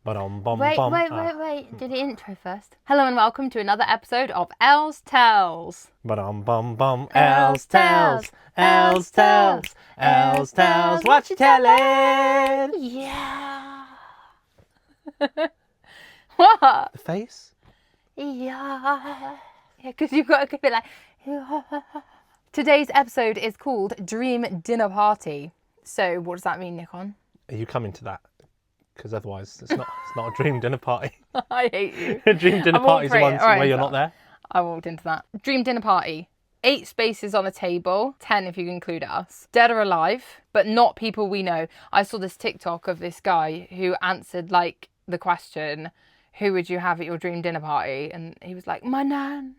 Wait. Do the intro first. Hello and welcome to another episode of Elz Tells. Elz Tells. Elz Tells. Elz Tells. What you telling? Yeah. What? The face? Yeah. Yeah, because you've got to go like... Yeah. Today's episode is called Dream Dinner Party. So what does that mean, Nikon? Are you coming to that? Because otherwise it's not a dream dinner party. I hate you. A dream dinner party is the one where you're not there. I walked into that. Dream dinner party. 8 spaces on a table, 10 if you include us. Dead or alive, but not people we know. I saw this TikTok of this guy who answered like the question, who would you have at your dream dinner party? And he was like, my nan.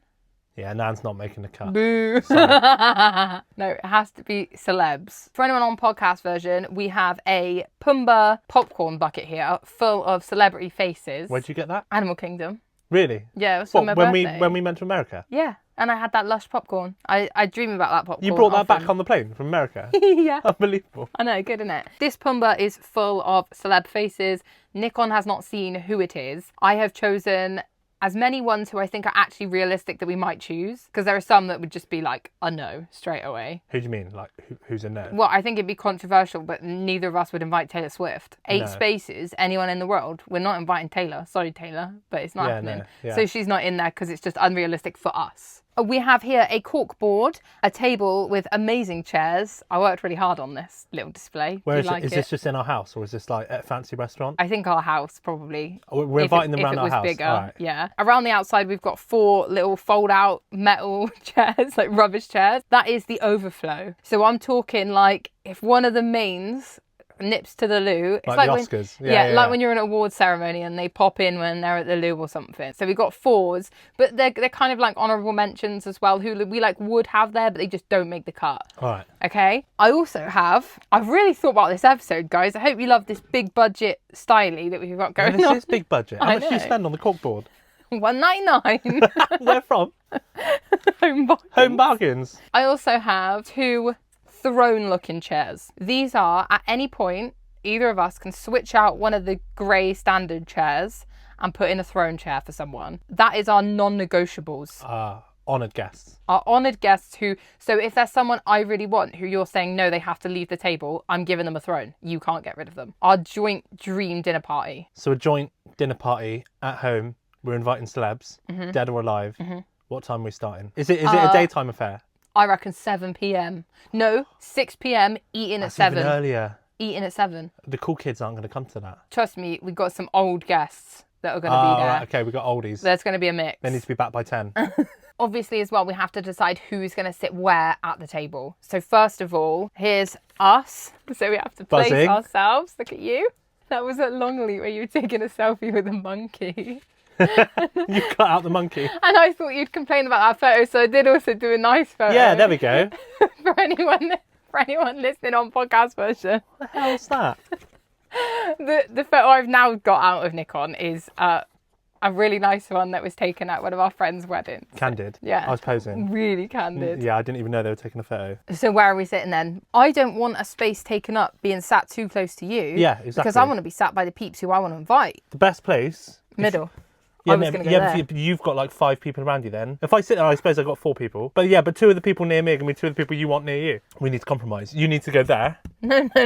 Yeah, Nan's not making the cut. Boo. No, it has to be celebs. For anyone on podcast version, we have a Pumbaa popcorn bucket here full of celebrity faces. Where'd you get that? Animal Kingdom. Really? Yeah, it was for my birthday. When we went to America? Yeah, and I had that lush popcorn. I dream about that popcorn. You brought that often. back on the plane from America? Yeah. Unbelievable. I know, good, isn't it? This Pumbaa is full of celeb faces. Nikon has not seen who it is. I have chosen as many ones who I think are actually realistic that we might choose, because there are some that would just be like a no straight away. Who do you mean? Like, who's a no? Well, I think it'd be controversial, but neither of us would invite Taylor Swift. 8 spaces, anyone in the world. We're not inviting Taylor. Sorry, Taylor, but it's not happening. So she's not in there because it's just unrealistic for us. We have here a cork board, a table with amazing chairs. I worked really hard on this little display. Where is it? Is this just in our house or is this like at a fancy restaurant? I think our house, probably. We're inviting them around our house? Bigger, right. Yeah. Around the outside, we've got 4 little fold-out metal chairs, like rubbish chairs. That is the overflow. So I'm talking like if one of the mains nips to the loo. It's like the Oscars. Like when you're in an award ceremony and they pop in when they're at the loo or something. So we've got 4s, but they're kind of like honourable mentions as well, who we like would have there, but they just don't make the cut. All right. Okay. I also have, I've really thought about this episode, guys. I hope you love this big budget styly that we've got going on. This is big budget. How much do you spend on the cork board? $1.99. Where from? Home Bargains. I also have 2 throne-looking chairs. These are, at any point, either of us can switch out one of the grey standard chairs and put in a throne chair for someone. That is our non-negotiables. Honoured guests. Our honoured guests who... So if there's someone I really want who you're saying, no, they have to leave the table, I'm giving them a throne. You can't get rid of them. Our joint dream dinner party. So a joint dinner party at home. We're inviting celebs, dead or alive. Mm-hmm. What time are we starting? Is it a daytime affair? I reckon 7 p.m. No, 6 p.m. Eating at 7. Even earlier. Eating at 7. The cool kids aren't going to come to that. Trust me, we've got some old guests that are going to be there. Right, okay, we've got oldies. There's going to be a mix. They need to be back by 10. Obviously, as well, we have to decide who's going to sit where at the table. So first of all, here's us. So we have to place ourselves. Look at you. That was at Longleat where you were taking a selfie with a monkey. You cut out the monkey. And I thought you'd complain about that photo, so I did also do a nice photo. Yeah, there we go. for anyone listening on podcast version. What the hell's that? The photo I've now got out of Nikon is a really nice one that was taken at one of our friends' weddings. Candid? Yeah. I was posing. Really candid. Yeah, I didn't even know they were taking a photo. So where are we sitting then? I don't want a space taken up being sat too close to you. Yeah, exactly. Because I want to be sat by the peeps who I want to invite. The best place... Middle. You've got like 5 people around you then. If I sit there, I suppose I've got 4 people. But 2 of the people near me are going to be 2 of the people you want near you. We need to compromise. You need to go there. No. No.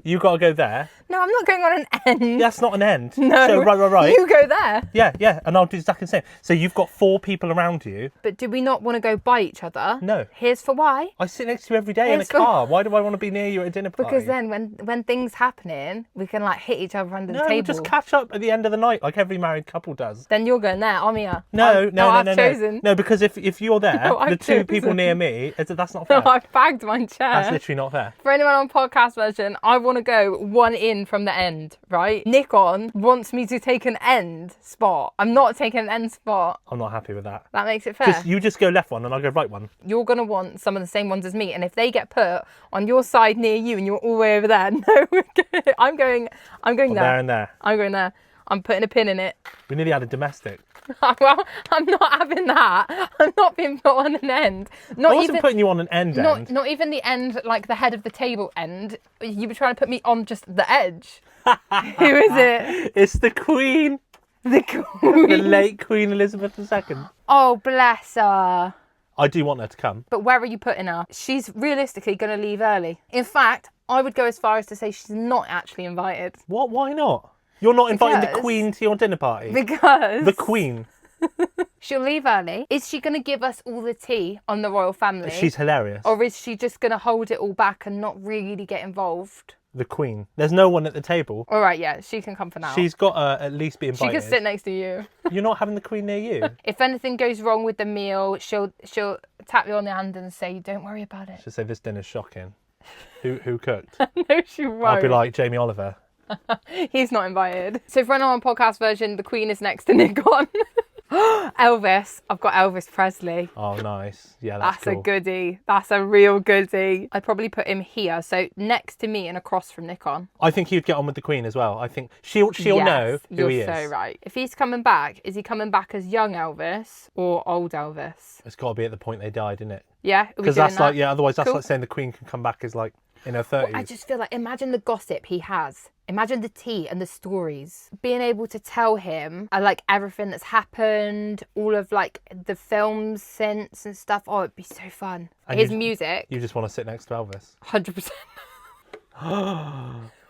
You got to go there. No, I'm not going on an end. That's not an end. No. So, right. You go there. Yeah. And I'll do exactly the same. So you've got 4 people around you. But do we not want to go by each other? No. Here's for why. I sit next to you every day in a car. Why do I want to be near you at a dinner party? Because then when things happening, we can like hit each other under the table. No, just catch up at the end of the night like every married couple does. Then you're going there, I'm here. No. I've chosen. No, because if you're there, the 2 people near me, that's not fair. No, I've bagged my chair. That's literally not fair. For anyone on podcast version, I want to go one in from the end, right? Nikon wants me to take an end spot. I'm not taking an end spot. I'm not happy with that. That makes it fair. You just go left one and I'll go right one. You're going to want some of the same ones as me. And if they get put on your side near you and you're all the way over there, no, I'm going there. There and there. I'm going there. I'm putting a pin in it. We nearly had a domestic. Well, I'm not having that. I'm not being put on an end. I wasn't putting you on an end. Not even the end, like the head of the table end. You were trying to put me on just the edge. Who is it? It's the Queen. The Queen. The late Queen Elizabeth II. Oh, bless her. I do want her to come. But where are you putting her? She's realistically going to leave early. In fact, I would go as far as to say she's not actually invited. What? Why not? You're not inviting the Queen to your dinner party? Because... The Queen. She'll leave early. Is she going to give us all the tea on the royal family? She's hilarious. Or is she just going to hold it all back and not really get involved? The Queen. There's no one at the table. All right, yeah, she can come for now. She's got to at least be invited. She can sit next to you. You're not having the Queen near you? If anything goes wrong with the meal, she'll tap you on the hand and say, don't worry about it. She'll say, this dinner's shocking. Who cooked? No, she won't. I'll be like Jamie Oliver. He's not invited. So for anyone on podcast version, the Queen is next to Nick on. Elvis. I've got Elvis Presley. Oh, nice. Yeah, that's cool. A goodie. That's a real goodie. I'd probably put him here, so next to me and across from Nick on. I think he'd get on with the Queen as well. I think she'll know who he is. You're so right. If he's coming back, is he coming back as young Elvis or old Elvis? It's got to be at the point they died, isn't it? Yeah. Because that's like, otherwise that's like saying the Queen can come back as like in her 30s. Well, I just feel like, imagine the gossip he has. Imagine the tea and the stories. Being able to tell him like everything that's happened, all of like the films since and stuff. Oh, it'd be so fun. And his music. You just want to sit next to Elvis. 100%.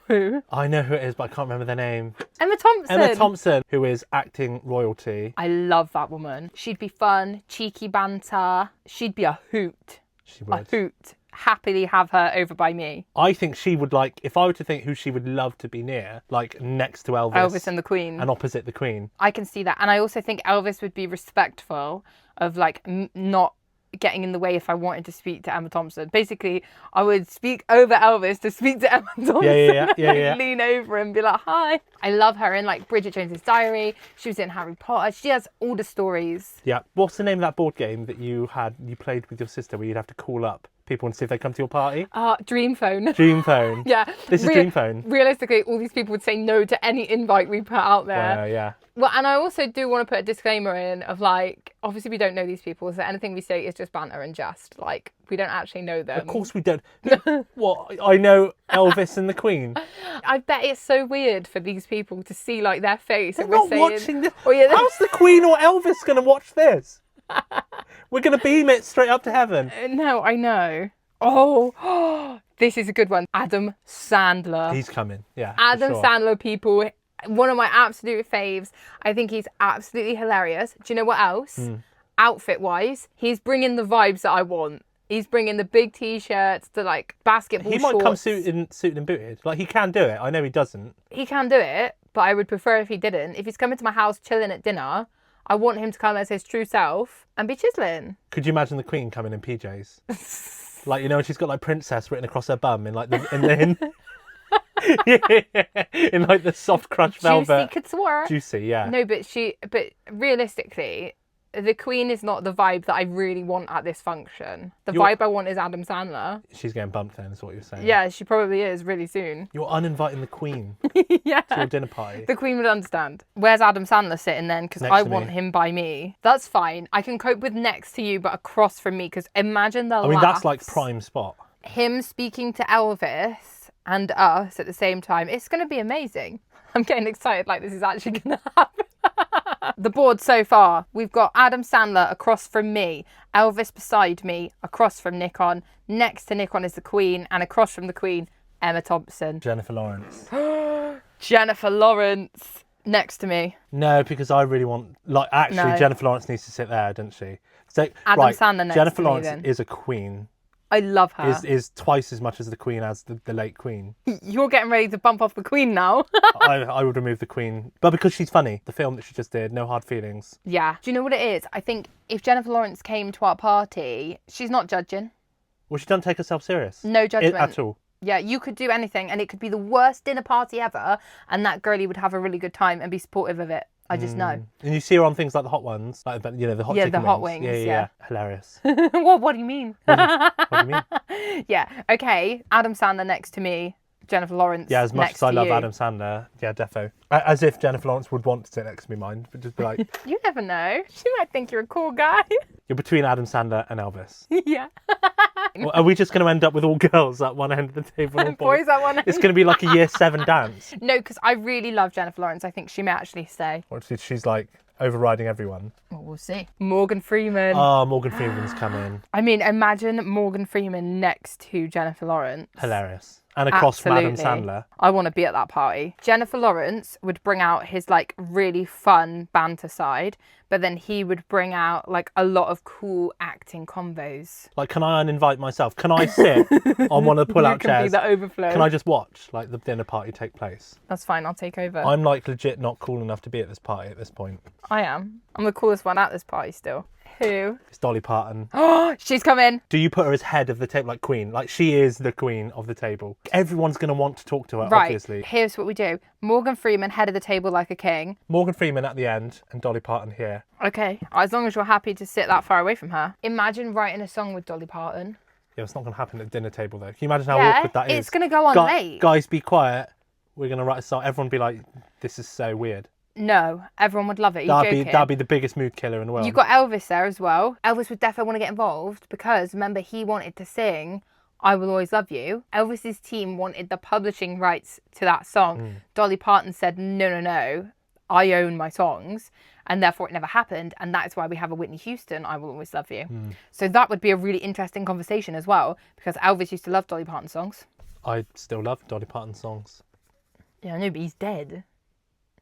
Who? I know who it is, but I can't remember their name. Emma Thompson. Emma Thompson, who is acting royalty. I love that woman. She'd be fun, cheeky banter. She'd be a hoot. She would. A hoot. Happily have her over by me. I think she would like, if I were to think who she would love to be near, like next to Elvis. Elvis and the Queen. And opposite the Queen. I can see that. And I also think Elvis would be respectful of like not getting in the way if I wanted to speak to Emma Thompson. Basically, I would speak over Elvis to speak to Emma Thompson. Yeah. Lean over and be like, hi. I love her in like Bridget Jones's Diary. She was in Harry Potter. She has all the stories. Yeah. What's the name of that board game that you played with your sister where you'd have to call up people and see if they come to your party? Dream Phone. Dream Phone. Yeah. This is Dream Phone. Realistically, all these people would say no to any invite we put out there. Yeah. Well, and I also do want to put a disclaimer in of like, obviously we don't know these people, so anything we say is just banter and jest. Like, we don't actually know them. Of course we don't. What? I know Elvis and the Queen. I bet it's so weird for these people to see like their face. They're and we're not saying, watching this. How's the Queen or Elvis going to watch this? We're going to beam it straight up to heaven. No, I know. Oh, this is a good one. Adam Sandler. He's coming, yeah. Adam sure. Sandler, people. One of my absolute faves. I think he's absolutely hilarious. Do you know what else? Outfit-wise, he's bringing the vibes that I want. He's bringing the big T-shirts, the like basketball shorts. He might come suited and booted. Like, he can do it. I know he doesn't. He can do it, but I would prefer if he didn't. If he's coming to my house chilling at dinner, I want him to come as his true self and be chiseling. Could you imagine the Queen coming in PJs? Like, you know, she's got like princess written across her bum in like in like the soft crushed velvet. Juicy couture. Juicy, yeah. No, but realistically, the Queen is not the vibe that I really want at this function. The vibe I want is Adam Sandler. She's getting bumped then, is what you're saying. Yeah, she probably is really soon. You're uninviting the Queen yeah. to your dinner party. The Queen would understand. Where's Adam Sandler sitting then? Because I want him by me. That's fine. I can cope with next to you, but across from me. Because imagine the laughs. That's like prime spot. Him speaking to Elvis and us at the same time. It's going to be amazing. I'm getting excited like this is actually going to happen. The board so far, we've got Adam Sandler across from me, Elvis beside me, across from Nick on, next to Nick on is the Queen, and across from the Queen, Emma Thompson. Jennifer Lawrence. Jennifer Lawrence next to me. No, because I really want, Jennifer Lawrence needs to sit there, doesn't she? So, Adam Sandler next Jennifer to me, Lawrence then. is a queen. I love her. Is twice as much as the Queen as the late Queen. You're getting ready to bump off the Queen now. I would remove the Queen. But because she's funny, the film that she just did, No Hard Feelings. Yeah. Do you know what it is? I think if Jennifer Lawrence came to our party, she's not judging. Well, she doesn't take herself serious. No judgment. At all. Yeah, you could do anything and it could be the worst dinner party ever and that girlie would have a really good time and be supportive of it. I just know. And you see her on things like the hot ones, like, you know, the hot chicken the hot wings. wings. Yeah. Hilarious. What do you mean? What do you mean? Yeah. Okay. Adam Sandler next to me. Jennifer Lawrence. Yeah, as much next as I to love you. Adam Sandler, yeah, defo. As if Jennifer Lawrence would want to sit next to me, mind, but just be like, You never know. She might think you're a cool guy. you're between Adam Sandler and Elvis. Yeah. Well, are we just going to end up with all girls at one end of the table? And Boys at one end. It's going to be like a year 7 dance. No, because I really love Jennifer Lawrence. I think she may actually stay. Or she's like overriding everyone. Well, we'll see. Morgan Freeman. Oh, Morgan Freeman's coming. I mean, imagine Morgan Freeman next to Jennifer Lawrence. Hilarious. And across from Adam Absolutely. Sandler. I want to be at that party. Jennifer Lawrence would bring out his like really fun banter side, but then he would bring out like a lot of cool acting combos. Like, can I uninvite myself? Can I sit on one of the pull-out You can chairs? be the overflow. Can I just watch like the dinner party take place? That's fine, I'll take over. I'm like legit not cool enough to be at this party at this point. I am. I'm the coolest one at this party still. Who? It's Dolly Parton. Oh, she's coming. Do you put her as head of the table, like queen? Like, she is the queen of the table. Everyone's going to want to talk to her, Right, obviously. here's what we do. Morgan Freeman, head of the table like a king. Morgan Freeman at the end and Dolly Parton here. Okay, as long as you're happy to sit that far away from her. Imagine writing a song with Dolly Parton. Yeah, it's not going to happen at the dinner table, though. Can you imagine how Yeah, awkward that is? it's going to go on late. Guys, be quiet. We're going to write a song. Everyone be like, this is so weird. No, everyone would love it. Are you joking? That'd be the biggest mood killer in the world. You've got Elvis there as well. Elvis would definitely want to get involved because remember he wanted to sing I Will Always Love You. Elvis's team wanted the publishing rights to that song. Dolly Parton said, no, I own my songs. And therefore it never happened. And that is why we have a Whitney Houston, I Will Always Love You. So that would be a really interesting conversation as well because Elvis used to love Dolly Parton songs. I still love Dolly Parton songs. Yeah, I know, but he's dead.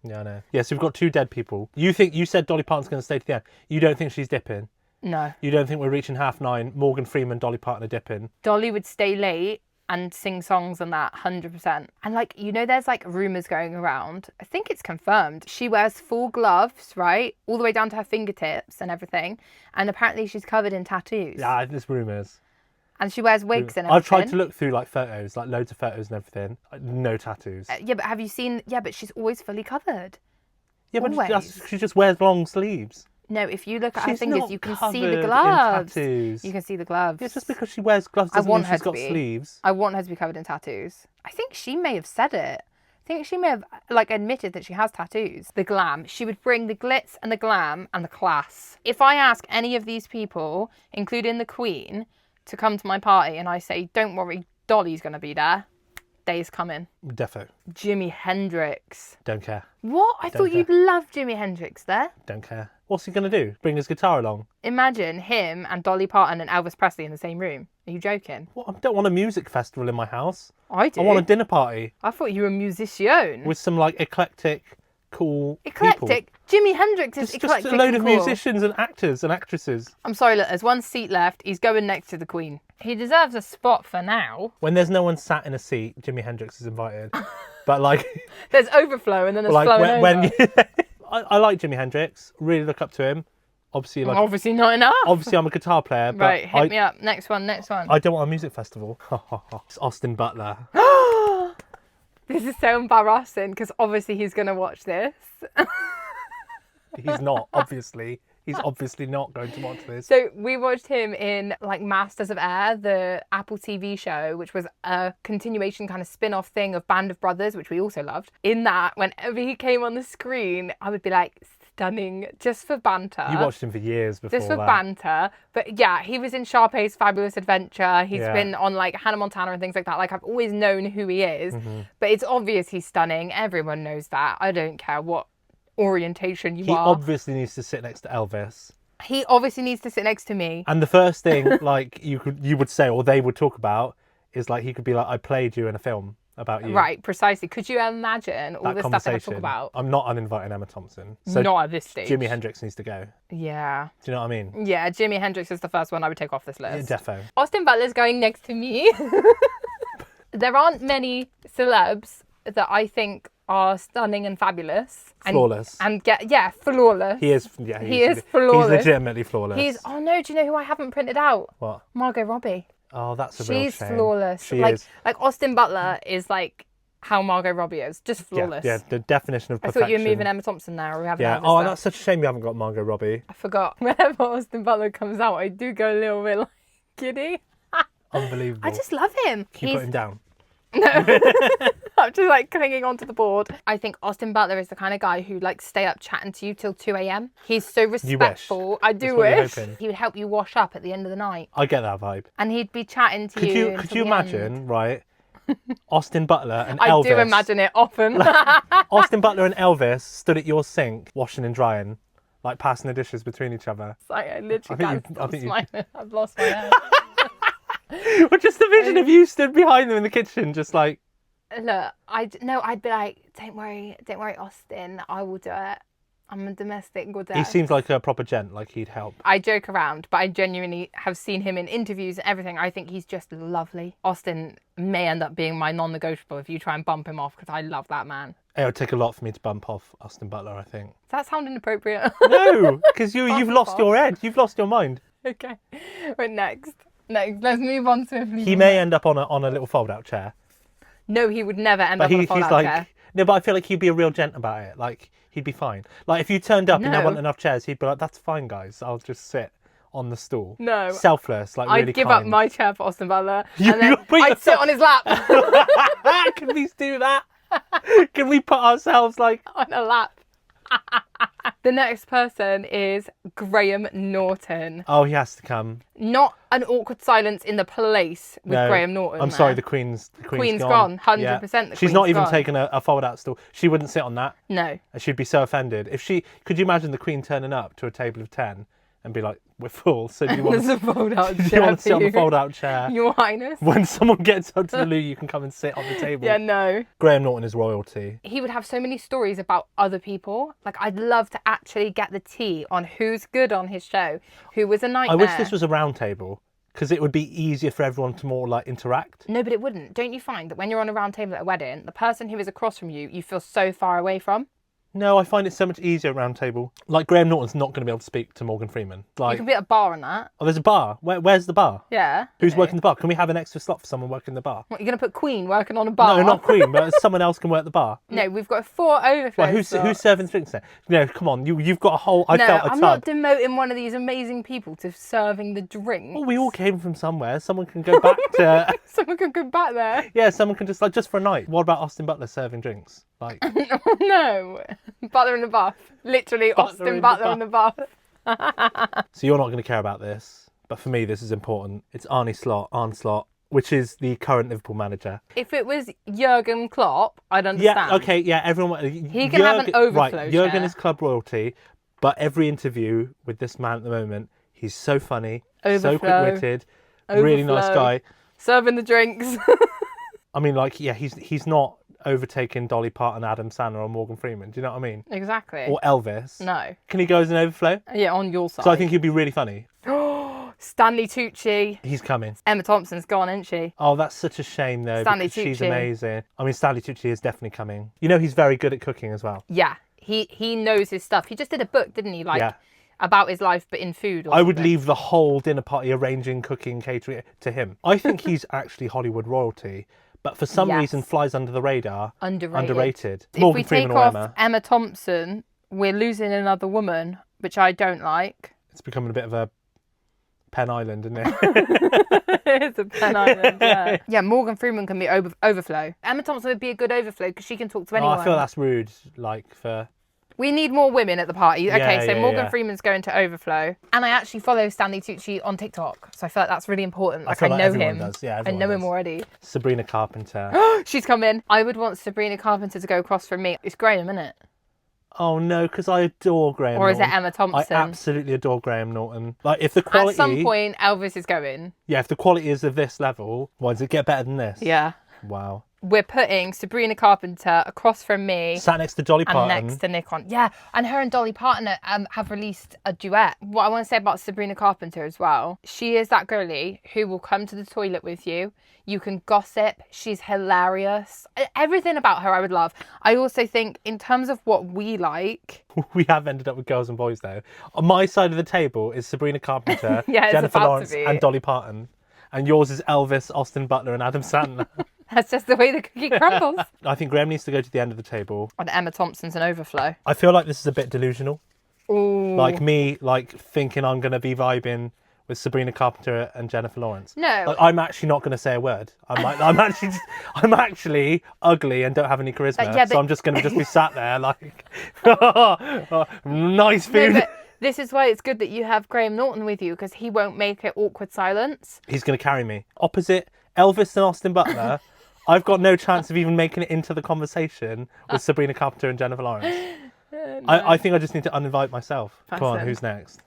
Yeah, I know. Yeah, so we've got 2 dead people. You said Dolly Parton's going to stay to the end. You don't think she's dipping? No. You don't think we're reaching 9:30? Morgan Freeman, Dolly Parton are dipping? Dolly would stay late and sing songs on that 100%. And like, you know, there's like rumours going around. I think it's confirmed. She wears full gloves, right? All the way down to her fingertips and everything. And apparently she's covered in tattoos. Yeah, there's rumours. And she wears wigs and everything. I've tried to look through like photos, like loads of photos and everything. No tattoos. Yeah, but have you seen... Yeah, but she's always fully covered. Yeah, but Always. she just wears long sleeves. No, if you look at her She's fingers, not you can see covered the in gloves. tattoos. You can see the gloves. Yeah, just because she wears gloves doesn't mean she's got sleeves. I want her to be covered in tattoos. I think she may have said it. I think she may have like admitted that she has tattoos. The glam. She would bring the glitz and the glam and the class. If I ask any of these people, including the Queen, to come to my party and I say, don't worry, Dolly's going to be there, day's coming. Defo. Jimi Hendrix. Don't care. What? I thought you'd love Jimi Hendrix there. Don't care. What's he going to do? Bring his guitar along? Imagine him and Dolly Parton and Elvis Presley in the same room. Are you joking? What? I don't want a music festival in my house. I do. I want a dinner party. I thought you were a musician. With some like eclectic, cool Eclectic? people. Jimi Hendrix is Just eclectic a load and of cool. musicians and actors and actresses. I'm sorry, look, there's one seat left. He's going next to the Queen. He deserves a spot for now. When there's no one sat in a seat, Jimi Hendrix is invited. But like... There's overflow and then there's like flowing over. I like Jimi Hendrix. Really look up to him. Obviously, like... Obviously not enough. Obviously, I'm a guitar player, but... Right, hit me up. Next one. I don't want a music festival. It's Austin Butler. This is so embarrassing because obviously he's going to watch this. He's not, obviously. He's obviously not going to watch this. So we watched him in like Masters of Air, the Apple TV show, which was a continuation kind of spin-off thing of Band of Brothers, which we also loved. In that, whenever he came on the screen, I would be like, stunning, just for banter. You watched him for years before just for that. banter. But yeah, he was in Sharpay's Fabulous Adventure. He's been on like Hannah Montana and things like that. Like I've always known who he is, but it's obvious he's stunning. Everyone knows that. I don't care what orientation you are. He obviously needs to sit next to Elvis. He obviously needs to sit next to me. And the first thing like you would say or they would talk about is like he could be like, I played you in a film about you. Right, precisely. Could you imagine all the stuff they have to talk about? I'm not uninviting Emma Thompson. So not at this stage. Jimi Hendrix needs to go. Yeah. Do you know what I mean? Yeah, Jimi Hendrix is the first one I would take off this list. Yeah, defo. Austin Butler's going next to me. There aren't many celebs that I think are stunning and fabulous. Flawless. Flawless. He is flawless. He's legitimately flawless. Oh no, do you know who I haven't printed out? What? Margot Robbie. Oh, that's a real shame. She's flawless. She is. Like Austin Butler is like how Margot Robbie is, just flawless. Yeah, the definition of perfection. I thought you were moving Emma Thompson now, or we haven't. Yeah. Oh, that's such a shame you haven't got Margot Robbie. I forgot. Whenever Austin Butler comes out, I do go a little bit like giddy. Unbelievable. I just love him. Can you put him down? I'm just like clinging onto the board. I think Austin Butler is the kind of guy who like stay up chatting to you till 2 a.m. He's so respectful. I do wish. He would help you wash up at the end of the night. I get that vibe. And he'd be chatting to you. Could you imagine, right? Austin Butler and Elvis. I do imagine it often. Austin Butler and Elvis stood at your sink, washing and drying, like passing the dishes between each other. I literally can't stop smiling. I've lost my head. Or just the vision of you stood behind them in the kitchen, just like. Look, I'd be like, don't worry, Austin, I will do it. I'm a domestic goddess. He seems like a proper gent, like he'd help. I joke around, but I genuinely have seen him in interviews and everything. I think he's just lovely. Austin may end up being my non-negotiable if you try and bump him off, because I love that man. It would take a lot for me to bump off Austin Butler, I think. Does that sound inappropriate? No, because you've lost your head. You've lost your mind. Okay. Right, next. Let's move on swiftly. He may end up on a little fold-out chair. No, he would never end up on a fold-out chair. No, but I feel like he'd be a real gent about it. Like, he'd be fine. Like, if you turned up and there weren't enough chairs, he'd be like, that's fine, guys. I'll just sit on the stool. No. Selfless, like really I'd give up my chair for Austin Butler. And then I'd sit on his lap. Can we do that? Can we put ourselves, like... on a lap. The next person is Graham Norton. Oh, he has to come. Not an awkward silence in the place with Graham Norton. I'm sorry, the Queen's gone. 100% yeah. the Queen's She's not even gone. taken a fold-out stool. She wouldn't sit on that. No. She'd be so offended. Could you imagine the Queen turning up to a table of 10 and be like, we're full, so do you want to sit on the fold-out chair? Your Highness. When someone gets up to the loo, you can come and sit on the table. Yeah, no. Graham Norton is royalty. He would have so many stories about other people. Like, I'd love to actually get the tea on who's good on his show, who was a nightmare. I wish this was a round table, because it would be easier for everyone to more, like, interact. No, but it wouldn't. Don't you find that when you're on a round table at a wedding, the person who is across from you, you feel so far away from? No, I find it so much easier at round table. Like, Graham Norton's not going to be able to speak to Morgan Freeman. Like, you can be at a bar and that. Oh, there's a bar. Where's the bar? Yeah. Who's working the bar? Can we have an extra slot for someone working the bar? What, you're going to put Queen working on a bar? No, not Queen, but someone else can work the bar. No, we've got 4 overflow Well, who's serving drinks there? No, come on, you've got a whole... I felt a tub. I'm not demoting one of these amazing people to serving the drinks. Well, we all came from somewhere. Someone can go back to... Someone can go back there. Yeah, someone can just, like, just for a night. What about Austin Butler serving drinks? Like... No. Butler in the bath. Literally, Austin Butler in the bath. So you're not going to care about this, but for me, this is important. It's Arne Slot, which is the current Liverpool manager. If it was Jurgen Klopp, I'd understand. Yeah, okay, yeah, everyone... He can have an overflow Right, Jurgen is club royalty, but every interview with this man at the moment, he's so funny, so quick-witted, really nice guy. Serving the drinks. I mean, like, yeah, he's not overtaking Dolly Parton, Adam Sandler or Morgan Freeman. Do you know what I mean? Exactly. Or Elvis. No. Can he go as an overflow? Yeah, on your side. So I think he'd be really funny. Stanley Tucci. He's coming. Emma Thompson's gone, isn't she? Oh, that's such a shame, though, because she's amazing. I mean, Stanley Tucci is definitely coming. You know, he's very good at cooking as well. Yeah, he knows his stuff. He just did a book, didn't he? Like, about his life, but in food. I would leave the whole dinner party arranging, cooking, catering to him. I think he's actually Hollywood royalty, but for some reason flies under the radar. Underrated. If we take off Emma Thompson, we're losing another woman, which I don't like. It's becoming a bit of a Penn Island, isn't it? It's a Penn Island, yeah. Yeah, Morgan Freeman can be overflow. Emma Thompson would be a good overflow because she can talk to anyone. I feel that's rude, like, for... We need more women at the party. Okay, so Morgan yeah. Freeman's going to overflow. And I actually follow Stanley Tucci on TikTok. So I feel like that's really important. Like, I know him. Does. Yeah, I know him already. Sabrina Carpenter. She's come in. I would want Sabrina Carpenter to go across from me. It's Graham, isn't it? Oh, no, because I adore Graham Norton. Or is it Emma Thompson? I absolutely adore Graham Norton. Like, if the quality... At some point, Elvis is going. Yeah, if the quality is of this level, why does it get better than this? Yeah. Wow. We're putting Sabrina Carpenter across from me. Sat next to Dolly Parton. And next to Nick on. Yeah, and her and Dolly Parton have released a duet. What I want to say about Sabrina Carpenter as well, she is that girlie who will come to the toilet with you. You can gossip. She's hilarious. Everything about her I would love. I also think in terms of what we like... We have ended up with girls and boys though. On my side of the table is Sabrina Carpenter, yeah, Jennifer Lawrence and Dolly Parton. And yours is Elvis, Austin Butler and Adam Sandler. That's just the way the cookie crumbles. I think Graham needs to go to the end of the table. And Emma Thompson's an overflow. I feel like this is a bit delusional. Ooh. Like me, like thinking I'm going to be vibing with Sabrina Carpenter and Jennifer Lawrence. No. Like, I'm actually not going to say a word. I'm actually ugly and don't have any charisma. So I'm just going to be sat there like, nice food. No, this is why it's good that you have Graham Norton with you, because he won't make it awkward silence. He's going to carry me. Opposite Elvis and Austin Butler, I've got no chance of even making it into the conversation with Sabrina Carpenter and Jennifer Lawrence. No. I think I just need to uninvite myself. Come on, who's next?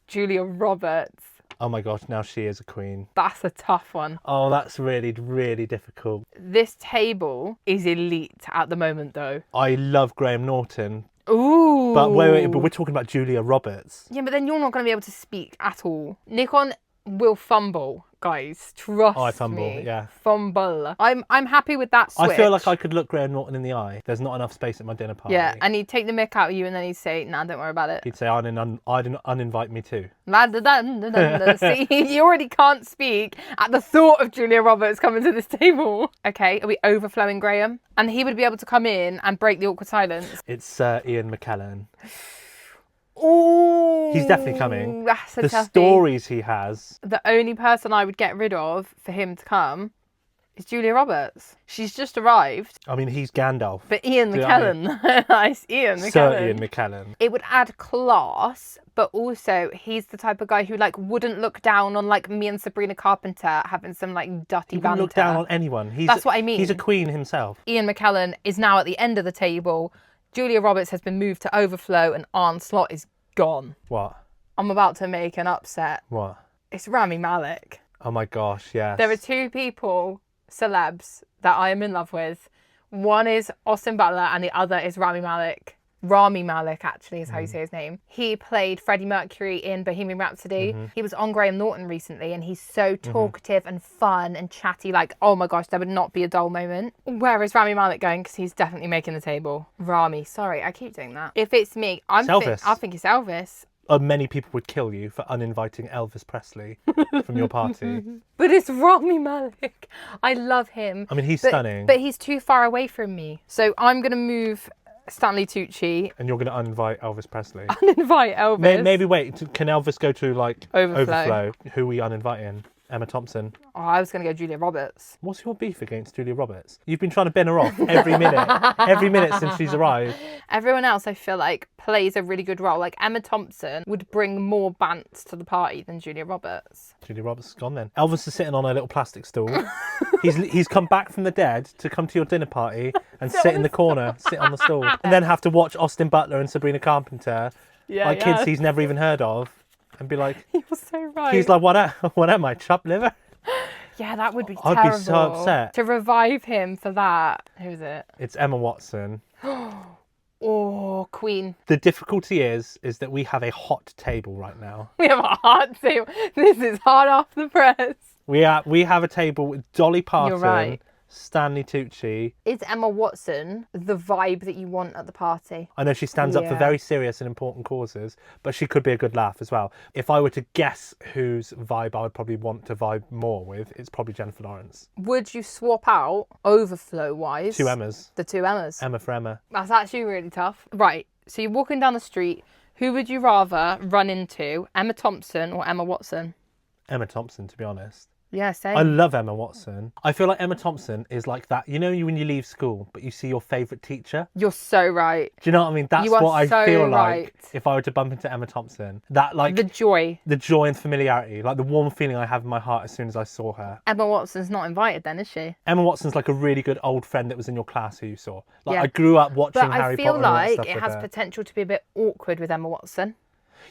Julia Roberts. Oh my gosh, now she is a queen. That's a tough one. Oh, that's really, really difficult. This table is elite at the moment, though. I love Graham Norton. Ooh. But wait, but we're talking about Julia Roberts. Yeah, but then you're not going to be able to speak at all. Nikon will fumble, guys. Trust me. Oh, I fumble, yeah. Fumble. I'm happy with that switch. I feel like I could look Graham Norton in the eye. There's not enough space at my dinner party. Yeah, and he'd take the mick out of you and then he'd say, nah, don't worry about it. He'd say, I'd uninvite me too. See, you already can't speak at the thought of Julia Roberts coming to this table. Okay, are we overflowing Graham? And he would be able to come in and break the awkward silence. It's Ian McKellan. Oh, he's definitely coming. That's a the toughie. Stories he has. The only person I would get rid of for him to come is Julia Roberts. She's just arrived. I mean, he's Gandalf. But Ian McKellen. It's Ian McKellen. Sir Ian McKellen. It would add class, but also he's the type of guy who like wouldn't look down on like me and Sabrina Carpenter having some like dirty banter. He wouldn't look down on anyone. That's what I mean. He's a queen himself. Ian McKellen is now at the end of the table. Julia Roberts has been moved to overflow and Arne Slot is gone. What? I'm about to make an upset. What? It's Rami Malek. Oh my gosh, yes. There are two people, celebs, that I am in love with. One is Austin Butler and the other is Rami Malek. Rami Malek, actually, is how you say his name. He played Freddie Mercury in Bohemian Rhapsody. He was on Graham Norton recently, and he's so talkative and fun and chatty. Like, oh my gosh, there would not be a dull moment. Where is Rami Malek going? Because he's definitely making the table. Rami, sorry, I keep doing that. If it's me, I think it's Elvis. Many people would kill you for uninviting Elvis Presley from your party. But it's Rami Malek. I love him. I mean, he's stunning. But he's too far away from me. So I'm going to move Stanley Tucci. And you're going to uninvite Elvis Presley. Uninvite Elvis. Maybe wait, can Elvis go to like Overflow? Who are we uninviting? Emma Thompson. Oh, I was going to go Julia Roberts. What's your beef against Julia Roberts? You've been trying to bin her off every minute since she's arrived. Everyone else, I feel like, plays a really good role. Like Emma Thompson would bring more bants to the party than Julia Roberts. Julia Roberts is gone then. Elvis is sitting on a little plastic stool. He's come back from the dead to come to your dinner party and sit in the corner, sit on the stool, and then have to watch Austin Butler and Sabrina Carpenter, kids he's never even heard of. And be like, you're so right. He's like, what am I, chopped liver? Yeah, that would be terrible. I'd be so upset. To revive him for that. Who is it? It's Emma Watson. Oh, Queen. The difficulty is that we have a hot table right now. We have a hot table. This is hot off the press. We have a table with Dolly Parton. You're right. Stanley Tucci. Is Emma Watson the vibe that you want at the party? I know she stands up for very serious and important causes, but she could be a good laugh as well. If I were to guess whose vibe I would probably want to vibe more with, it's probably Jennifer Lawrence. Would you swap out, overflow-wise? Two Emmas. The two Emmas. Emma for Emma. That's actually really tough. Right, so you're walking down the street. Who would you rather run into, Emma Thompson or Emma Watson? Emma Thompson, to be honest. Yeah, same. I love Emma Watson. I feel like Emma Thompson is like that. You know when you leave school, but you see your favourite teacher? You're so right. Do you know what I mean? That's what I feel like if I were to bump into Emma Thompson. That like the joy and familiarity, like the warm feeling I have in my heart as soon as I saw her. Emma Watson's not invited then, is she? Emma Watson's like a really good old friend that was in your class who you saw. Like I grew up watching Harry Potter and all that stuff. But I feel like it has potential to be a bit awkward with Emma Watson.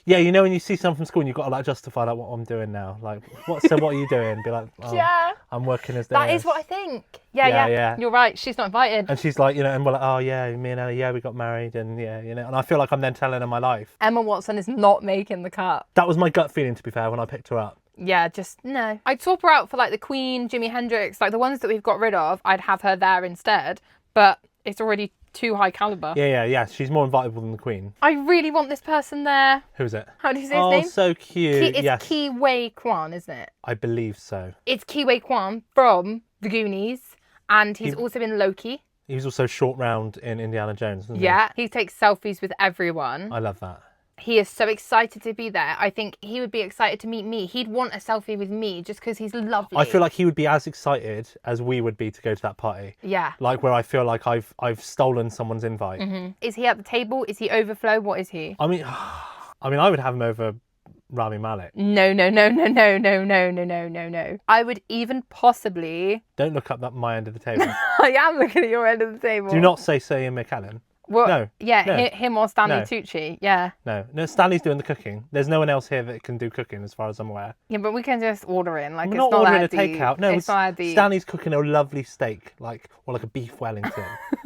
Yeah, you know when you see someone from school and you've got to like justify like what I'm doing now. Like, what are you doing? Be like, yeah, I'm working as this. That is what I think. Yeah. You're right. She's not invited. And she's like, and we're like, oh yeah, me and Ellie, we got married, and and I feel like I'm then telling her my life. Emma Watson is not making the cut. That was my gut feeling, to be fair, when I picked her up. Yeah, just no. I'd swap her out for like the Queen, Jimi Hendrix, like the ones that we've got rid of. I'd have her there instead, but it's already too high caliber. Yeah. She's more invitable than the Queen. I really want this person there. Who's it? How do you say his name? Oh, so cute. It's Huy Quan, isn't it? I believe so. It's Huy Quan from The Goonies, and he's also in Loki. He was also short round in Indiana Jones, isn't he? Yeah, he takes selfies with everyone. I love that. He is so excited to be there. I think he would be excited to meet me. He'd want a selfie with me just because he's lovely. I feel like he would be as excited as we would be to go to that party. Yeah. Like where I feel like I've stolen someone's invite. Mm-hmm. Is he at the table? Is he overflow? What is he? I mean, I would have him over Rami Malek. No. I would even possibly... Don't look up my end of the table. I am looking at your end of the table. Do not say Ian McKellan. Well, no. Yeah, no. Him or Stanley Tucci. Yeah. No, Stanley's doing the cooking. There's no one else here that can do cooking as far as I'm aware. Yeah, but we can just order in. Like, We're it's not ordering a takeout. No, it's not Stanley's cooking a lovely steak, like a beef Wellington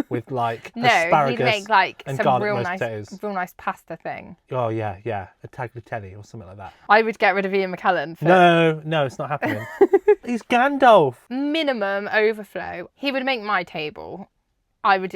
with like no, asparagus he'd make like and some real nice pasta thing. Oh yeah, a tagliatelle or something like that. I would get rid of Ian McKellan. No, it's not happening. He's Gandalf. Minimum overflow. He would make my table. I would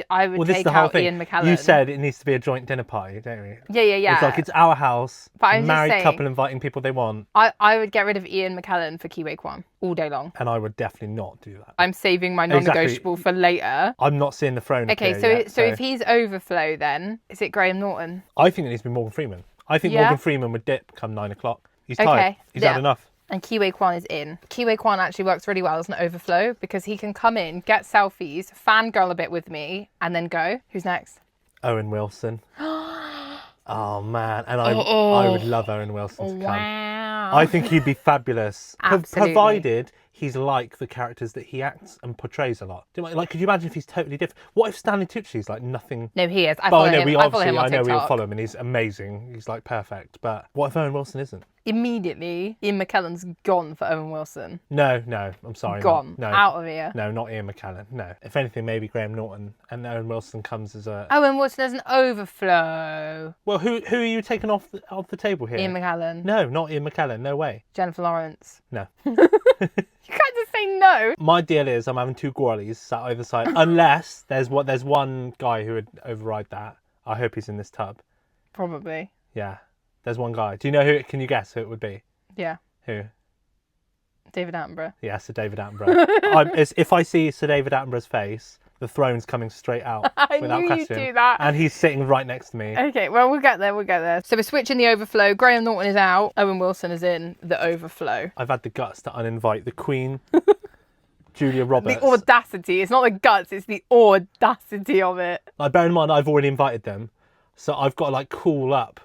take out Ian McKellan. You said it needs to be a joint dinner party, don't you? Yeah. It's like it's our house. But I'm married just saying, couple inviting people they want. I would get rid of Ian McKellan for Huy Quan all day long. And I would definitely not do that. I'm saving my non-negotiable for later. I'm not seeing the throne. Okay, so if he's overflow, then is it Graham Norton? I think it needs to be Morgan Freeman. I think Morgan Freeman would dip come 9 o'clock. He's tired. He's had enough. And Huy Quan is in. Huy Quan actually works really well as an overflow because he can come in, get selfies, fangirl a bit with me, and then go. Who's next? Owen Wilson. Oh, man. And I would love Owen Wilson to come. Wow. I think he'd be fabulous. Absolutely. Provided he's like the characters that he acts and portrays a lot. Like, could you imagine if he's totally different? What if Stanley Tucci's like nothing? No, he is. I follow him on TikTok. I know we'll follow him and he's amazing. He's like perfect. But what if Owen Wilson isn't? Immediately, Ian McKellen's gone for Owen Wilson. No, I'm sorry. Gone. No. Out of here. No, not Ian McKellan. No. If anything, maybe Graham Norton and Owen Wilson comes as a... Owen Wilson as an overflow. Well, who are you taking off the table here? Ian McKellan. No, not Ian McKellan. No way. Jennifer Lawrence. No. You can't just say no. My deal is I'm having 2 Gwalies sat either side, unless there's one guy who would override that. I hope he's in this tub. Probably. Yeah. There's one guy. Do you know who? Can you guess who it would be? Yeah. Who? David Attenborough. Yeah, Sir David Attenborough. If I see Sir David Attenborough's face, the throne's coming straight out without knew question. you'd do that. And he's sitting right next to me. Okay, well, we'll get there. So we're switching the overflow. Graham Norton is out. Owen Wilson is in the overflow. I've had the guts to uninvite the Queen, Julia Roberts. The audacity. It's not the guts, it's the audacity of it. Like, bear in mind, I've already invited them. So I've got to like cool up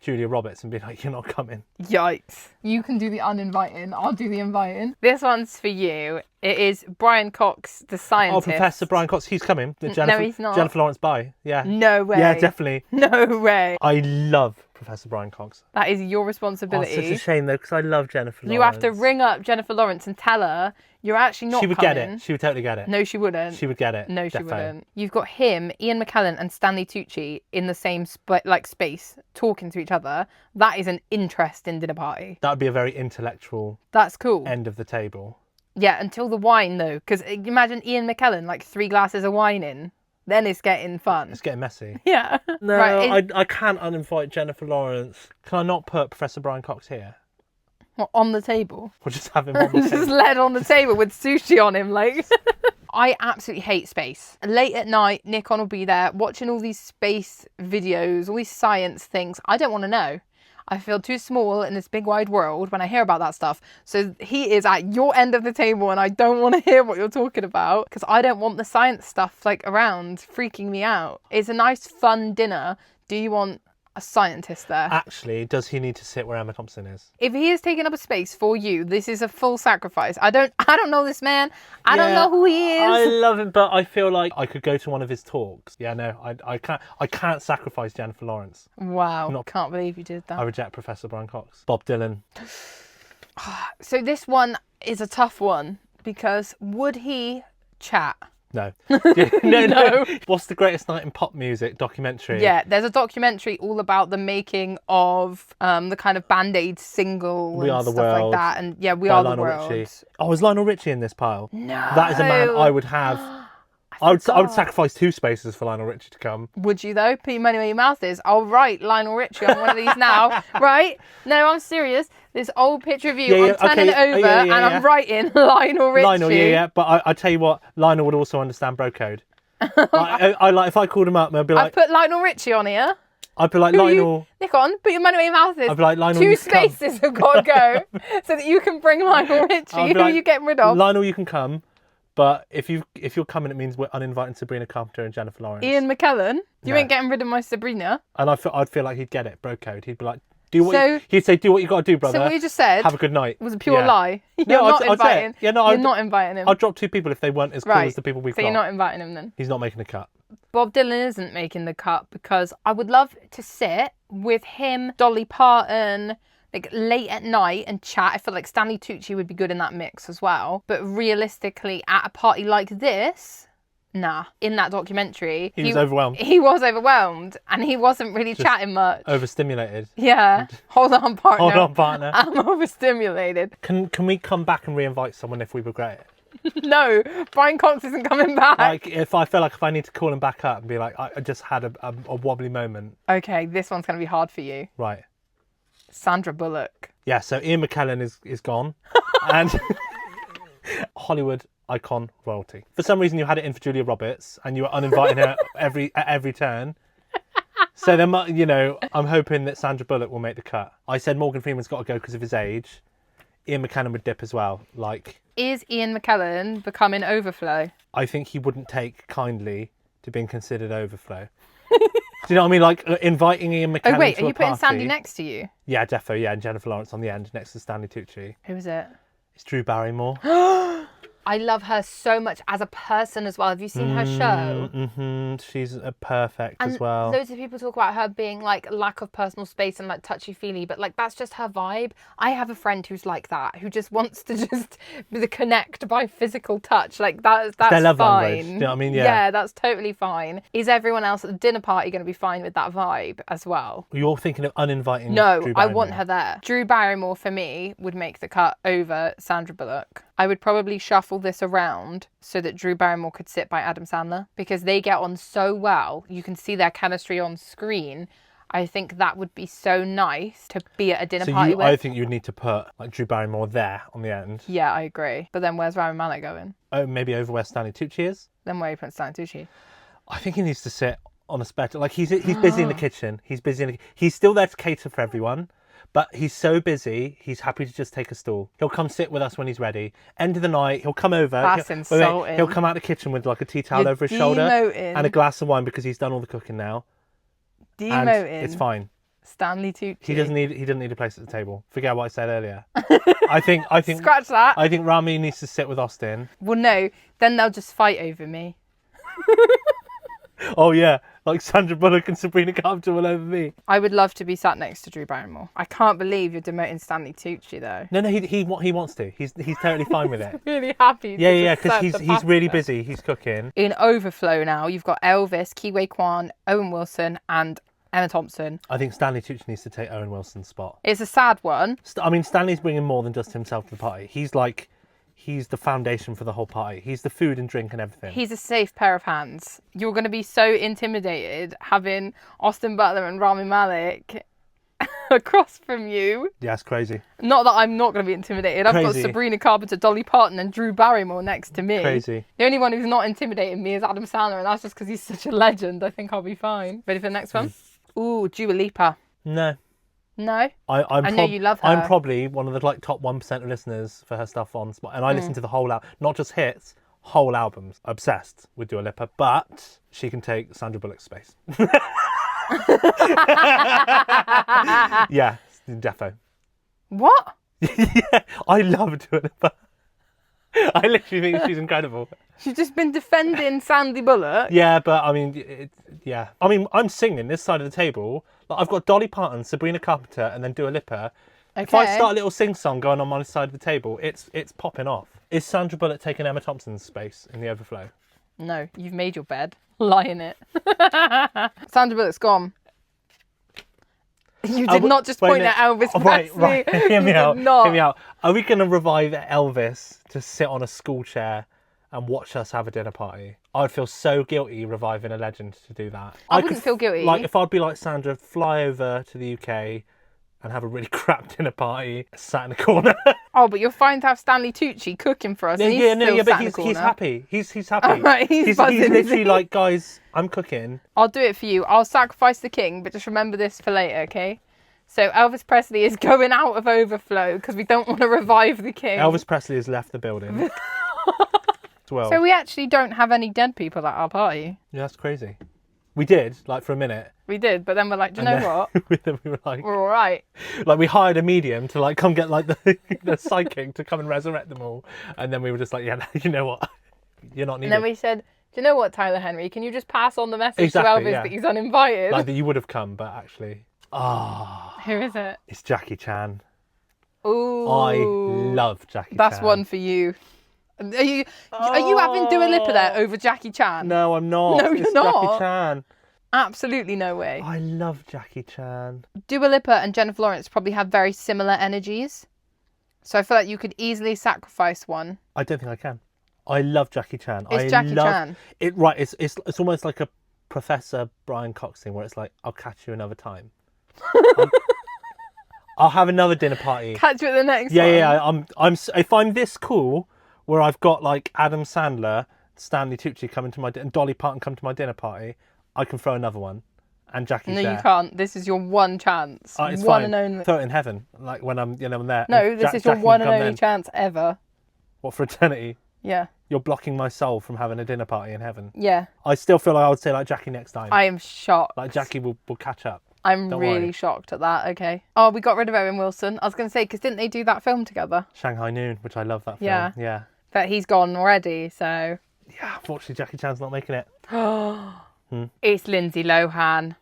Julia Roberts and be like, you're not coming. Yikes. You can do the uninviting, I'll do the inviting. This one's for you. It is Brian Cox, the scientist. Oh, Professor Brian Cox, he's coming. No, he's not. Jennifer Lawrence bye. Yeah. No way. Yeah, definitely. No way. I love Professor Brian Cox. That is your responsibility. Oh, it's such a shame though, because I love Jennifer Lawrence. You have to ring up Jennifer Lawrence and tell her you're actually not She would coming. get it. She would totally get it. No, she wouldn't. She would get it. No, she Defo. wouldn't. You've got him, Ian McKellan, and Stanley Tucci in the same space, talking to each other. That is an interesting dinner party. That would be a very intellectual. That's cool. End of the table. Yeah, until the wine though, because imagine Ian McKellan like 3 glasses of wine in. Then it's getting fun. It's getting messy. Yeah. No, right, I can't uninvite Jennifer Lawrence. Can I not put Professor Brian Cox here? What, on the table? Or just have him on the Just table? led on the table with sushi on him, like. I absolutely hate space. Late at night, Nikon will be there watching all these space videos, all these science things. I don't want to know. I feel too small in this big wide world when I hear about that stuff. So he is at your end of the table and I don't want to hear what you're talking about because I don't want the science stuff like around freaking me out. It's a nice fun dinner. Do you want a scientist there? Actually, does he need to sit where Emma Thompson is? If he is taking up a space for you, this is a full sacrifice. I don't know this man. I don't know who he is. I love him, but I feel like I could go to one of his talks. Yeah, no, I can't sacrifice Jennifer Lawrence. Wow, can't believe you did that. I reject Professor Brian Cox. Bob Dylan. So this one is a tough one because would he chat? No. No. What's the greatest night in pop music documentary? Yeah, there's a documentary all about the making of the kind of Band-Aid single We and Are the stuff World like that. And yeah, We Are the Lionel World. Richie. Oh, is Lionel Richie in this pile? No. That is a man I would have. I would sacrifice 2 spaces for Lionel Richie to come. Would you though? Put your money where your mouth is. I'll write Lionel Richie on one of these now. Right? No, I'm serious. This old picture of you, I'm turning it over and I'm writing Lionel Richie. Lionel, yeah. But I tell you what, Lionel would also understand bro code. I like if I called him up and I'd be like, I've put Lionel Richie on here. I'd be like, Lionel... Nick on, put your money where your mouth is. I'd be like, Lionel, 2 spaces have got to go so that you can bring Lionel Richie, who are you getting rid of? Lionel, you can come, but if you're coming, it means we're uninviting Sabrina Carpenter and Jennifer Lawrence. Ian McKellan, you ain't getting rid of my Sabrina. And I'd feel like he'd get it, bro code. He'd be like, he'd say, do what you got to do, brother. So what you just said... Have a good night. Was a pure lie. You're not inviting him. I'd drop 2 people if they weren't as cool as the people we've got. So you're not inviting him then? He's not making the cut. Bob Dylan isn't making the cut because I would love to sit with him, Dolly Parton, like late at night and chat. I feel like Stanley Tucci would be good in that mix as well. But realistically, at a party like this, nah. In that documentary, he was overwhelmed. He was overwhelmed and he wasn't really chatting much. Overstimulated. Yeah. Hold on, partner. Hold on, partner. I'm overstimulated. Can we come back and re-invite someone if we regret it? No, Brian Cox isn't coming back. Like, if I need to call him back up and be like, I just had a wobbly moment. Okay, this one's going to be hard for you. Right. Sandra Bullock. Yeah, so Ian McKellan is gone. And Hollywood icon royalty. For some reason, you had it in for Julia Roberts and you were uninviting her at every turn. So then, I'm hoping that Sandra Bullock will make the cut. I said Morgan Freeman's got to go because of his age. Ian McKellan would dip as well. Is Ian McKellan becoming overflow? I think he wouldn't take kindly to being considered overflow. Do you know what I mean? Like inviting Ian McKellan to a party. Oh wait, are you putting Sandy next to you? Yeah, defo. Yeah, and Jennifer Lawrence on the end next to Stanley Tucci. Who is it? It's Drew Barrymore. I love her so much as a person as well. Have you seen her show? Mm-hmm. She's perfect as well. Loads of people talk about her being like lack of personal space and like touchy-feely, but like that's just her vibe. I have a friend who's like that, who just wants to just connect by physical touch. Like that's their love fine. Language. Do you know what I mean? Yeah, that's totally fine. Is everyone else at the dinner party going to be fine with that vibe as well? You're thinking of uninviting No, Drew I Barrymore. want her there. Drew Barrymore for me would make the cut over Sandra Bullock. I would probably shuffle this around so that Drew Barrymore could sit by Adam Sandler because they get on so well. You can see their chemistry on screen. I think that would be so nice to be at a dinner party with. I think you'd need to put like Drew Barrymore there on the end. Yeah, I agree. But then where's Rami Malek going? Oh, maybe over where Stanley Tucci is? Then where are you putting Stanley Tucci? I think he needs to sit on a spectrum. Like he's busy in the kitchen. He's still there to cater for everyone. But he's so busy, he's happy to just take a stool. He'll come sit with us when he's ready. End of the night, he'll come over. That's insulting. He'll come out of the kitchen with like a tea towel over his shoulder and a glass of wine because he's done all the cooking now. Demoting. And it's fine. Stanley Tucci. He doesn't need a place at the table. Forget what I said earlier. I think scratch that. I think Rami needs to sit with Austin. Well, no, then they'll just fight over me. Oh yeah, like Sandra Bullock and Sabrina Carpenter all over me. I would love to be sat next to Drew Barrymore. I can't believe you're demoting Stanley Tucci though. No, he wants to. He's totally fine with it. Really happy. Yeah, because he's really busy. He's cooking. In overflow now, you've got Elvis, Huy Quan, Owen Wilson, and Emma Thompson. I think Stanley Tucci needs to take Owen Wilson's spot. It's a sad one. I mean, Stanley's bringing more than just himself to the party. He's the foundation for the whole party. He's the food and drink and everything. He's a safe pair of hands. You're going to be so intimidated having Austin Butler and Rami Malek across from you. Yeah, it's crazy. Not that I'm not going to be intimidated. I've got Sabrina Carpenter, Dolly Parton and Drew Barrymore next to me. Crazy. The only one who's not intimidating me is Adam Sandler, and that's just because he's such a legend. I think I'll be fine. Ready for the next one? Ooh, Dua Lipa. No. No? I know you love her. I'm probably one of the top 1% of listeners for her stuff on Spotify. And I listen to the whole album, not just hits, whole albums. Obsessed with Dua Lipa, but she can take Sandra Bullock's space. Yeah, defo. What? Yeah, I love Dua Lipa. I literally think she's incredible. She's just been defending Sandy Bullock. Yeah, but I mean, yeah. I mean, I'm singing this side of the table. Like, I've got Dolly Parton, Sabrina Carpenter, and then Dua Lipa. Okay. If I start a little sing-song going on my side of the table, it's popping off. Is Sandra Bullock taking Emma Thompson's space in the overflow? No, you've made your bed. Lie in it. Sandra Bullock's gone. You did not just point at Elvis Presley. Right. Hear me out. Not. Hear me out. Are we going to revive Elvis to sit on a school chair and watch us have a dinner party? I'd feel so guilty reviving a legend to do that. I wouldn't feel guilty. Like, if I'd be like Sandra, fly over to the UK and have a really crap dinner party sat in the corner. Oh, but you're fine to have Stanley Tucci cooking for us. But he's happy. He's happy. Right, he's literally like, guys, I'm cooking. I'll do it for you. I'll sacrifice the king, but just remember this for later, okay? So Elvis Presley is going out of overflow because we don't want to revive the king. Elvis Presley has left the building. Well. So we actually don't have any dead people at our party. Yeah, that's crazy. We did, like, for a minute. We did, but then we're like, do you know what? We were like, we're all right. Like, we hired a medium to, like, come get, like, the psychic to come and resurrect them all. And then we were just like, yeah, you know what? You're not needed. And then we said, do you know what, Tyler Henry? Can you just pass on the message to Elvis that he's uninvited? Like, that you would have come, but actually... Who is it? It's Jackie Chan. Ooh. I love Jackie Chan. That's one for you. Are you having Dua Lipa there over Jackie Chan? No, I'm not. No, you're not. Jackie Chan. Absolutely no way. I love Jackie Chan. Dua Lipa and Jennifer Lawrence probably have very similar energies. So I feel like you could easily sacrifice one. I don't think I can. I love Jackie Chan. It's Jackie Chan. It's almost like a Professor Brian Cox thing where it's like, I'll catch you another time. I'll have another dinner party. Catch you at the next one. Yeah. If I'm this cool, where I've got like Adam Sandler, Stanley Tucci coming to my and Dolly Parton come to my dinner party, I can throw another one, and Jackie's there. No, you can't. This is your one chance. It's one fine. and only. Throw it in heaven, like when I'm there. No, this is your one and only chance ever. What, for eternity? Yeah. You're blocking my soul from having a dinner party in heaven. Yeah. I still feel like I would say like Jackie next time. I am shocked. Like Jackie will catch up. I'm really shocked at that. Okay. Oh, we got rid of Owen Wilson. I was going to say, because didn't they do that film together? Shanghai Noon, which I love that film. Yeah. But he's gone already, so... Yeah, unfortunately Jackie Chan's not making it. It's Lindsay Lohan.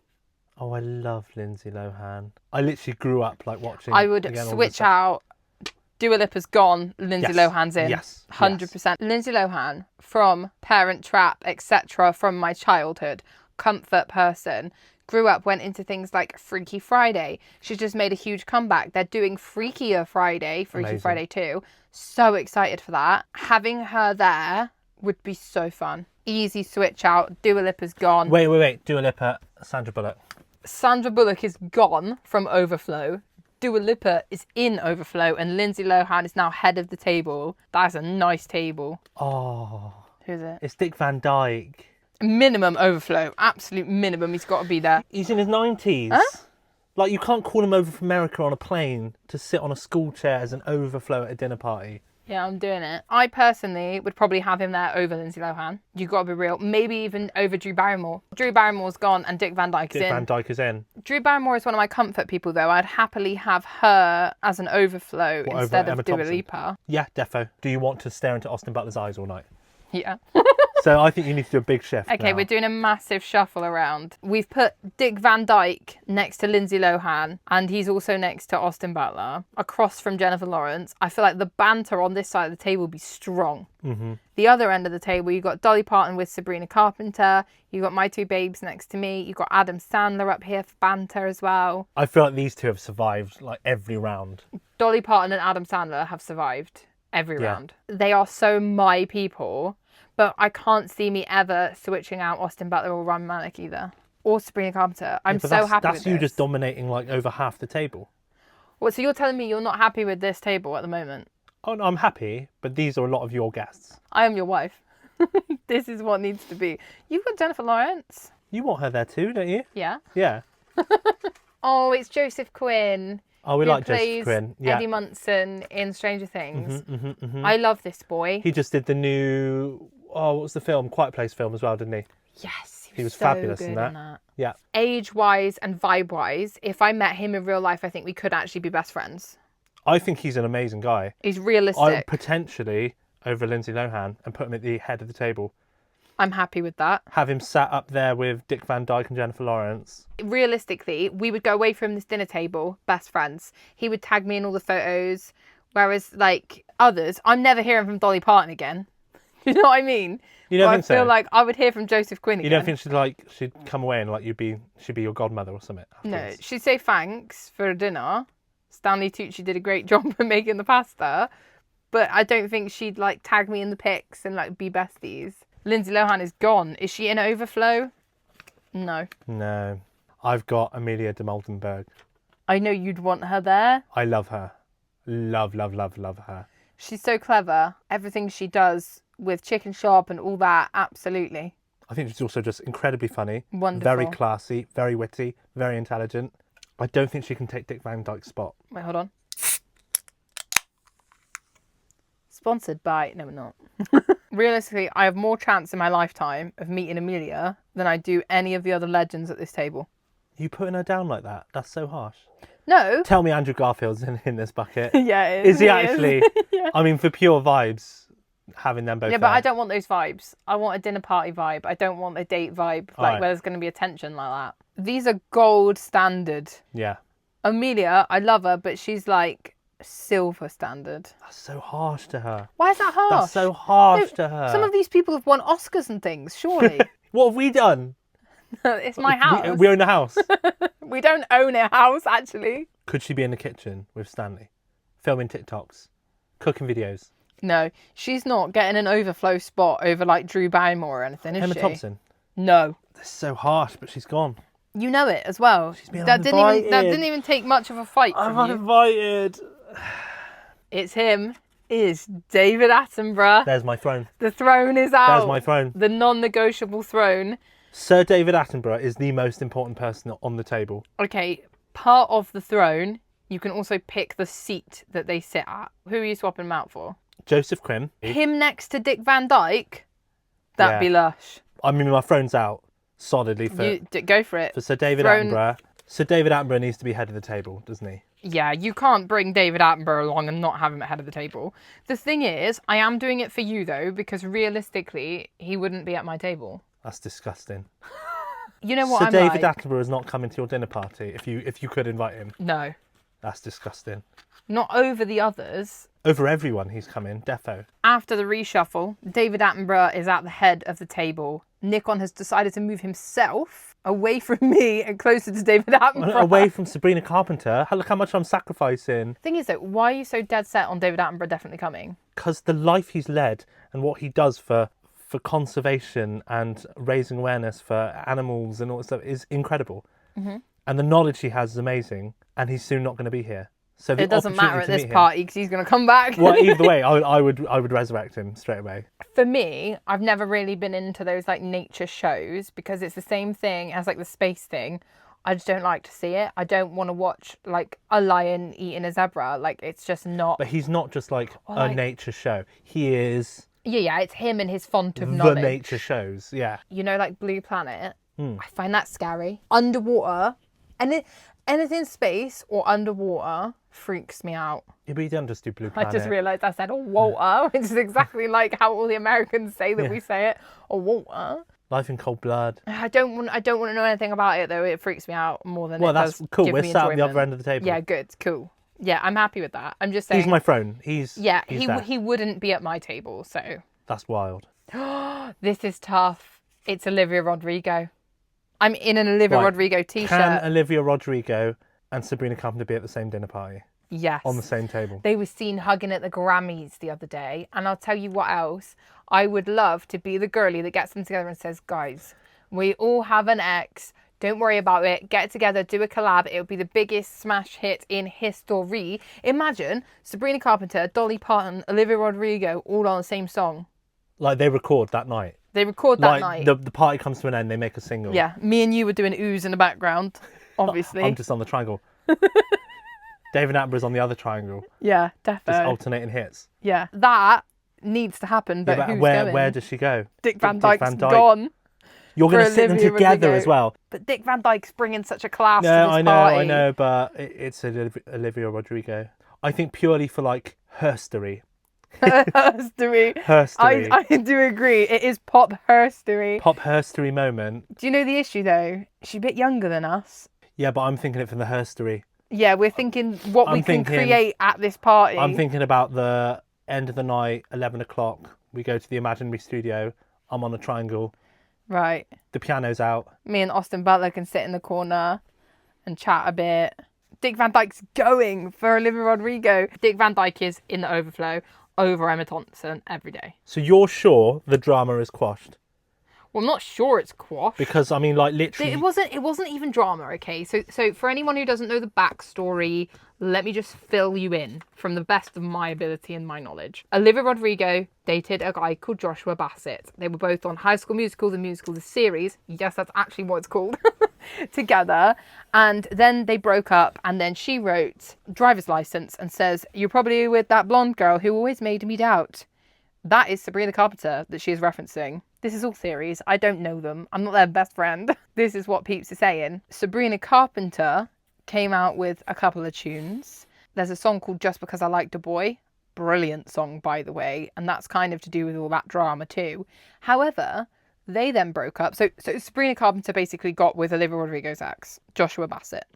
Oh, I love Lindsay Lohan. I literally grew up like watching... I would switch out... Dua Lipa's gone, Lindsay Lohan's in. Yes. 100%. Yes. Lindsay Lohan, from Parent Trap, etc., from my childhood, comfort person... Grew up, went into things like Freaky Friday. She's just made a huge comeback. They're doing Freaky Friday 2. So excited for that. Having her there would be so fun. Easy switch out. Dua Lipa's gone. Wait. Dua Lipa, Sandra Bullock. Sandra Bullock is gone from Overflow. Dua Lipa is in Overflow, and Lindsay Lohan is now head of the table. That's a nice table. Oh. Who's it? It's Dick Van Dyke. Minimum Overflow. Absolute minimum. He's got to be there. He's in his 90s. Huh? Like, you can't call him over from America on a plane to sit on a school chair as an overflow at a dinner party. Yeah, I'm doing it. I personally would probably have him there over Lindsay Lohan. You've got to be real. Maybe even over Drew Barrymore. Drew Barrymore's gone and Dick Van Dyke is in. Dick Van Dyke is in. Drew Barrymore is one of my comfort people, though. I'd happily have her as an overflow instead of Dua Lipa. Yeah, defo. Do you want to stare into Austin Butler's eyes all night? Yeah. So I think you need to do a big shift. Okay, we're doing a massive shuffle around. We've put Dick Van Dyke next to Lindsay Lohan, and he's also next to Austin Butler, across from Jennifer Lawrence. I feel like the banter on this side of the table will be strong. Mm-hmm. The other end of the table, you've got Dolly Parton with Sabrina Carpenter. You've got my two babes next to me. You've got Adam Sandler up here for banter as well. I feel like these two have survived like every round. Dolly Parton and Adam Sandler have survived every round. They are so my people. But I can't see me ever switching out Austin Butler or Rami Malek either. Or Sabrina Carpenter. I'm so happy with this. That's you just dominating like over half the table. What, so you're telling me you're not happy with this table at the moment? Oh, no, I'm happy, but these are a lot of your guests. I am your wife. This is what needs to be. You've got Jennifer Lawrence. You want her there too, don't you? Yeah. Yeah. Oh, it's Joseph Quinn. Oh, we like Joseph Quinn. Yeah. Eddie Munson in Stranger Things. I love this boy. He just did the new... Oh, what was the film? Quiet Place film as well, didn't he? Yes, he was so fabulous in that. Yeah. Age-wise and vibe-wise, if I met him in real life, I think we could actually be best friends. I think he's an amazing guy. He's realistic. I would potentially over Lindsay Lohan and put him at the head of the table. I'm happy with that. Have him sat up there with Dick Van Dyke and Jennifer Lawrence. Realistically, we would go away from this dinner table, best friends. He would tag me in all the photos. Whereas, like, others, I'm never hearing from Dolly Parton again. You know what I mean? You don't think so? I feel like I would hear from Joseph Quinn again. You don't think she'd come away and like she'd be your godmother or something? Afterwards? No, she'd say thanks for dinner. Stanley Tucci did a great job of making the pasta, but I don't think she'd like tag me in the pics and like be besties. Lindsay Lohan is gone. Is she in Overflow? No. No. I've got Amelia Dimoldenberg. I know you'd want her there. I love her. Love her. She's so clever. Everything she does with Chicken Shop and all that, absolutely. I think she's also just incredibly funny. Wonderful. Very classy, very witty, very intelligent. I don't think she can take Dick Van Dyke's spot. Wait, hold on. Sponsored by... No, we're not. Realistically, I have more chance in my lifetime of meeting Amelia than I do any of the other legends at this table. You putting her down like that? That's so harsh. No. Tell me Andrew Garfield's in this bucket. Yeah, it is. Is he actually? Yeah. I mean, for pure vibes, having them both. Yeah, but I don't want those vibes. I want a dinner party vibe. I don't want a date vibe, where there's going to be a tension like that. These are gold standard. Yeah. Amelia, I love her, but she's like silver standard. That's so harsh to her. Why is that harsh? That's so harsh to her. Some of these people have won Oscars and things, surely. What have we done? It's my house. We own a house. We don't own a house, actually. Could she be in the kitchen with Stanley? Filming TikToks? Cooking videos? No, she's not getting an overflow spot over like Drew Barrymore or anything, is Emma she? Thompson? No. That's so harsh, but she's gone. You know it as well. She's been that uninvited. that didn't even take much of a fight I'm from you. uninvited. It's him. Is David Attenborough. There's my throne. The throne is out. There's my throne. The non-negotiable throne. Sir David Attenborough is the most important person on the table. Okay, part of the throne, you can also pick the seat that they sit at. Who are you swapping them out for? Joseph Krim. Him next to Dick Van Dyke? That'd be lush. I mean, my throne's out solidly for... Go for it. For Sir David Attenborough. Sir David Attenborough needs to be head of the table, doesn't he? Yeah, you can't bring David Attenborough along and not have him at head of the table. The thing is, I am doing it for you, though, because realistically, he wouldn't be at my table. That's disgusting. You know what Sir I'm David like? Attenborough is not coming to your dinner party if you could invite him. No. That's disgusting. Not over the others. Over everyone he's coming, defo. After the reshuffle, David Attenborough is at the head of the table. Nikon has decided to move himself away from me and closer to David Attenborough. Away from Sabrina Carpenter. Look how much I'm sacrificing. Thing is, though, why are you so dead set on David Attenborough definitely coming? Because the life he's led and what he does for conservation and raising awareness for animals and all that stuff is incredible. Mm-hmm. And the knowledge he has is amazing. And he's soon not going to be here. So it doesn't matter at this party because he's going to come back. Well, either way, I would resurrect him straight away. For me, I've never really been into those like nature shows because it's the same thing as like the space thing. I just don't like to see it. I don't want to watch like a lion eating a zebra. Like it's just not. But he's not just like a nature show. He is. Yeah, it's him and his font of knowledge. The nature shows, yeah. You know, like Blue Planet. I find that scary. Underwater, and anything space or underwater freaks me out. Yeah, but you don't just do Blue Planet. I just realised I said water, which is exactly like how all the Americans say that we say it. Or water. Life in Cold Blood. I don't want to know anything about it though. It freaks me out more than well, it does. Well, that's cool. Give We're me sat enjoyment. at the other end of the table. Yeah, good, cool. Yeah, I'm happy with that. I'm just saying. He's my throne. He's he wouldn't be at my table, so. That's wild. This is tough. It's Olivia Rodrigo. I'm in an Olivia Rodrigo t-shirt. Can Olivia Rodrigo and Sabrina Carpenter be at the same dinner party? Yes. On the same table. They were seen hugging at the Grammys the other day. And I'll tell you what else. I would love to be the girlie that gets them together and says, guys, we all have an ex. Don't worry about it. Get together, do a collab. It'll be the biggest smash hit in history. Imagine Sabrina Carpenter, Dolly Parton, Olivia Rodrigo all on the same song. Like they record that night. They record that night. The party comes to an end, they make a single. Yeah, me and you were doing oohs in the background, obviously. I'm just on the triangle. David Attenborough's on the other triangle. Yeah, definitely. Just alternating hits. Yeah, that needs to happen, but who's going? Where does she go? Dick Van Dyke's gone. You're going to sit them together Rodrigo. As well. But Dick Van Dyke's bringing such a class to this party. I know, but it's Olivia Rodrigo. I think purely for like herstory. Herstory. I do agree. It is pop herstory. Pop herstory moment. Do you know the issue though? She's a bit younger than us. Yeah, but I'm thinking it from the herstory. Yeah, we're thinking what we can create at this party. I'm thinking about the end of the night, 11 o'clock. We go to the imaginary studio. I'm on a triangle. Right. The piano's out. Me and Austin Butler can sit in the corner and chat a bit. Dick Van Dyke's going for Olivia Rodrigo. Dick Van Dyke is in the overflow over Emma Thompson every day. So you're sure the drama is quashed? Well, I'm not sure it's quash. Because, I mean, like, literally... It wasn't even drama, okay? So for anyone who doesn't know the backstory, let me just fill you in from the best of my ability and my knowledge. Olivia Rodrigo dated a guy called Joshua Bassett. They were both on High School Musical, the series. Yes, that's actually what it's called. Together. And then they broke up, and then she wrote Driver's License and says, "You're probably with that blonde girl who always made me doubt." That is Sabrina Carpenter that she is referencing. This is all theories. I don't know them. I'm not their best friend. This is what peeps are saying. Sabrina Carpenter came out with a couple of tunes. There's a song called Just Because I Liked a Boy. Brilliant song, by the way. And that's kind of to do with all that drama too. However, they then broke up. So Sabrina Carpenter basically got with Olivia Rodrigo's ex, Joshua Bassett.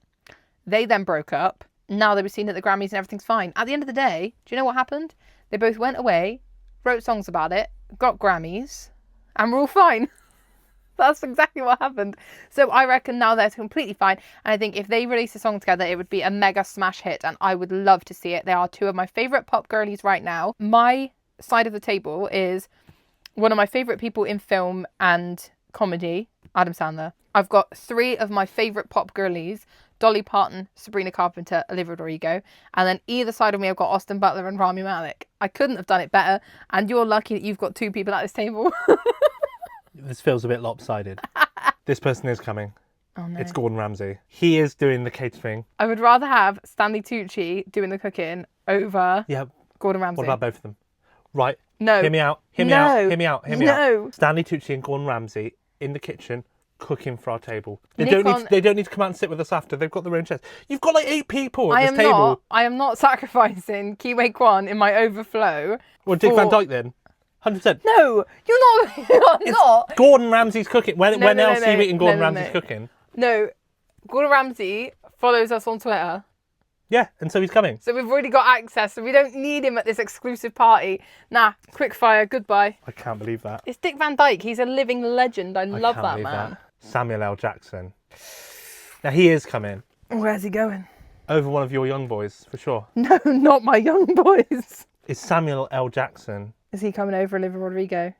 They then broke up. Now they were seen at the Grammys and everything's fine. At the end of the day, do you know what happened? They both went away, wrote songs about it, got Grammys, and we're all fine. That's exactly what happened. So I reckon now they're completely fine. And I think if they release a song together, it would be a mega smash hit. And I would love to see it. They are two of my favourite pop girlies right now. My side of the table is one of my favourite people in film and comedy, Adam Sandler. I've got three of my favourite pop girlies, Dolly Parton, Sabrina Carpenter, Olivia Rodrigo. And then either side of me, I've got Austin Butler and Rami Malek. I couldn't have done it better. And you're lucky that you've got two people at this table. This feels a bit lopsided. This person is coming. Oh, no. It's Gordan Ramsay. He is doing the catering. I would rather have Stanley Tucci doing the cooking over Gordan Ramsay. What about both of them? Right. No. Hear me out. Hear me out. No. Stanley Tucci and Gordan Ramsay in the kitchen cooking for our table. They don't need to come out and sit with us after. They've got their own chefs. You've got like 8 people at this table. I am not sacrificing Huy Quan in my overflow. Well, Dick Van Dyke then. 100%. No, you're not. You're not. Gordon Ramsay's cooking. When else are you eating Gordon Ramsay's cooking? No, Gordon Ramsay follows us on Twitter. Yeah, and so he's coming. So we've already got access, so we don't need him at this exclusive party. Nah, quick fire, goodbye. I can't believe that. It's Dick Van Dyke. He's a living legend. I love that man. That. Samuel L. Jackson. Now he is coming. Where's he going? Over one of your young boys, for sure. No, not my young boys. It's Samuel L. Jackson. Is he coming over Olivia Rodrigo?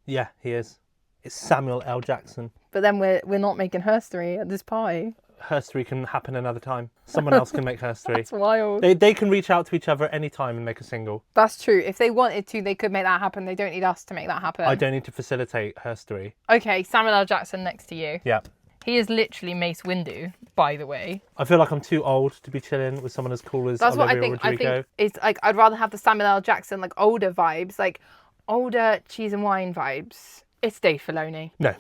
Yeah, he is. It's Samuel L. Jackson. But then we're not making herstory at this party. Herstory can happen another time. Someone else can make herstory. That's wild. They can reach out to each other at any time and make a single. That's true. If they wanted to, they could make that happen. They don't need us to make that happen. I don't need to facilitate herstory. Okay, Samuel L. Jackson next to you. Yeah. He is literally Mace Windu, by the way. I feel like I'm too old to be chilling with someone as cool as Olivia Rodrigo. I think it's like I'd rather have the Samuel L. Jackson, like older vibes, like older cheese and wine vibes. It's Dave Filoni. No.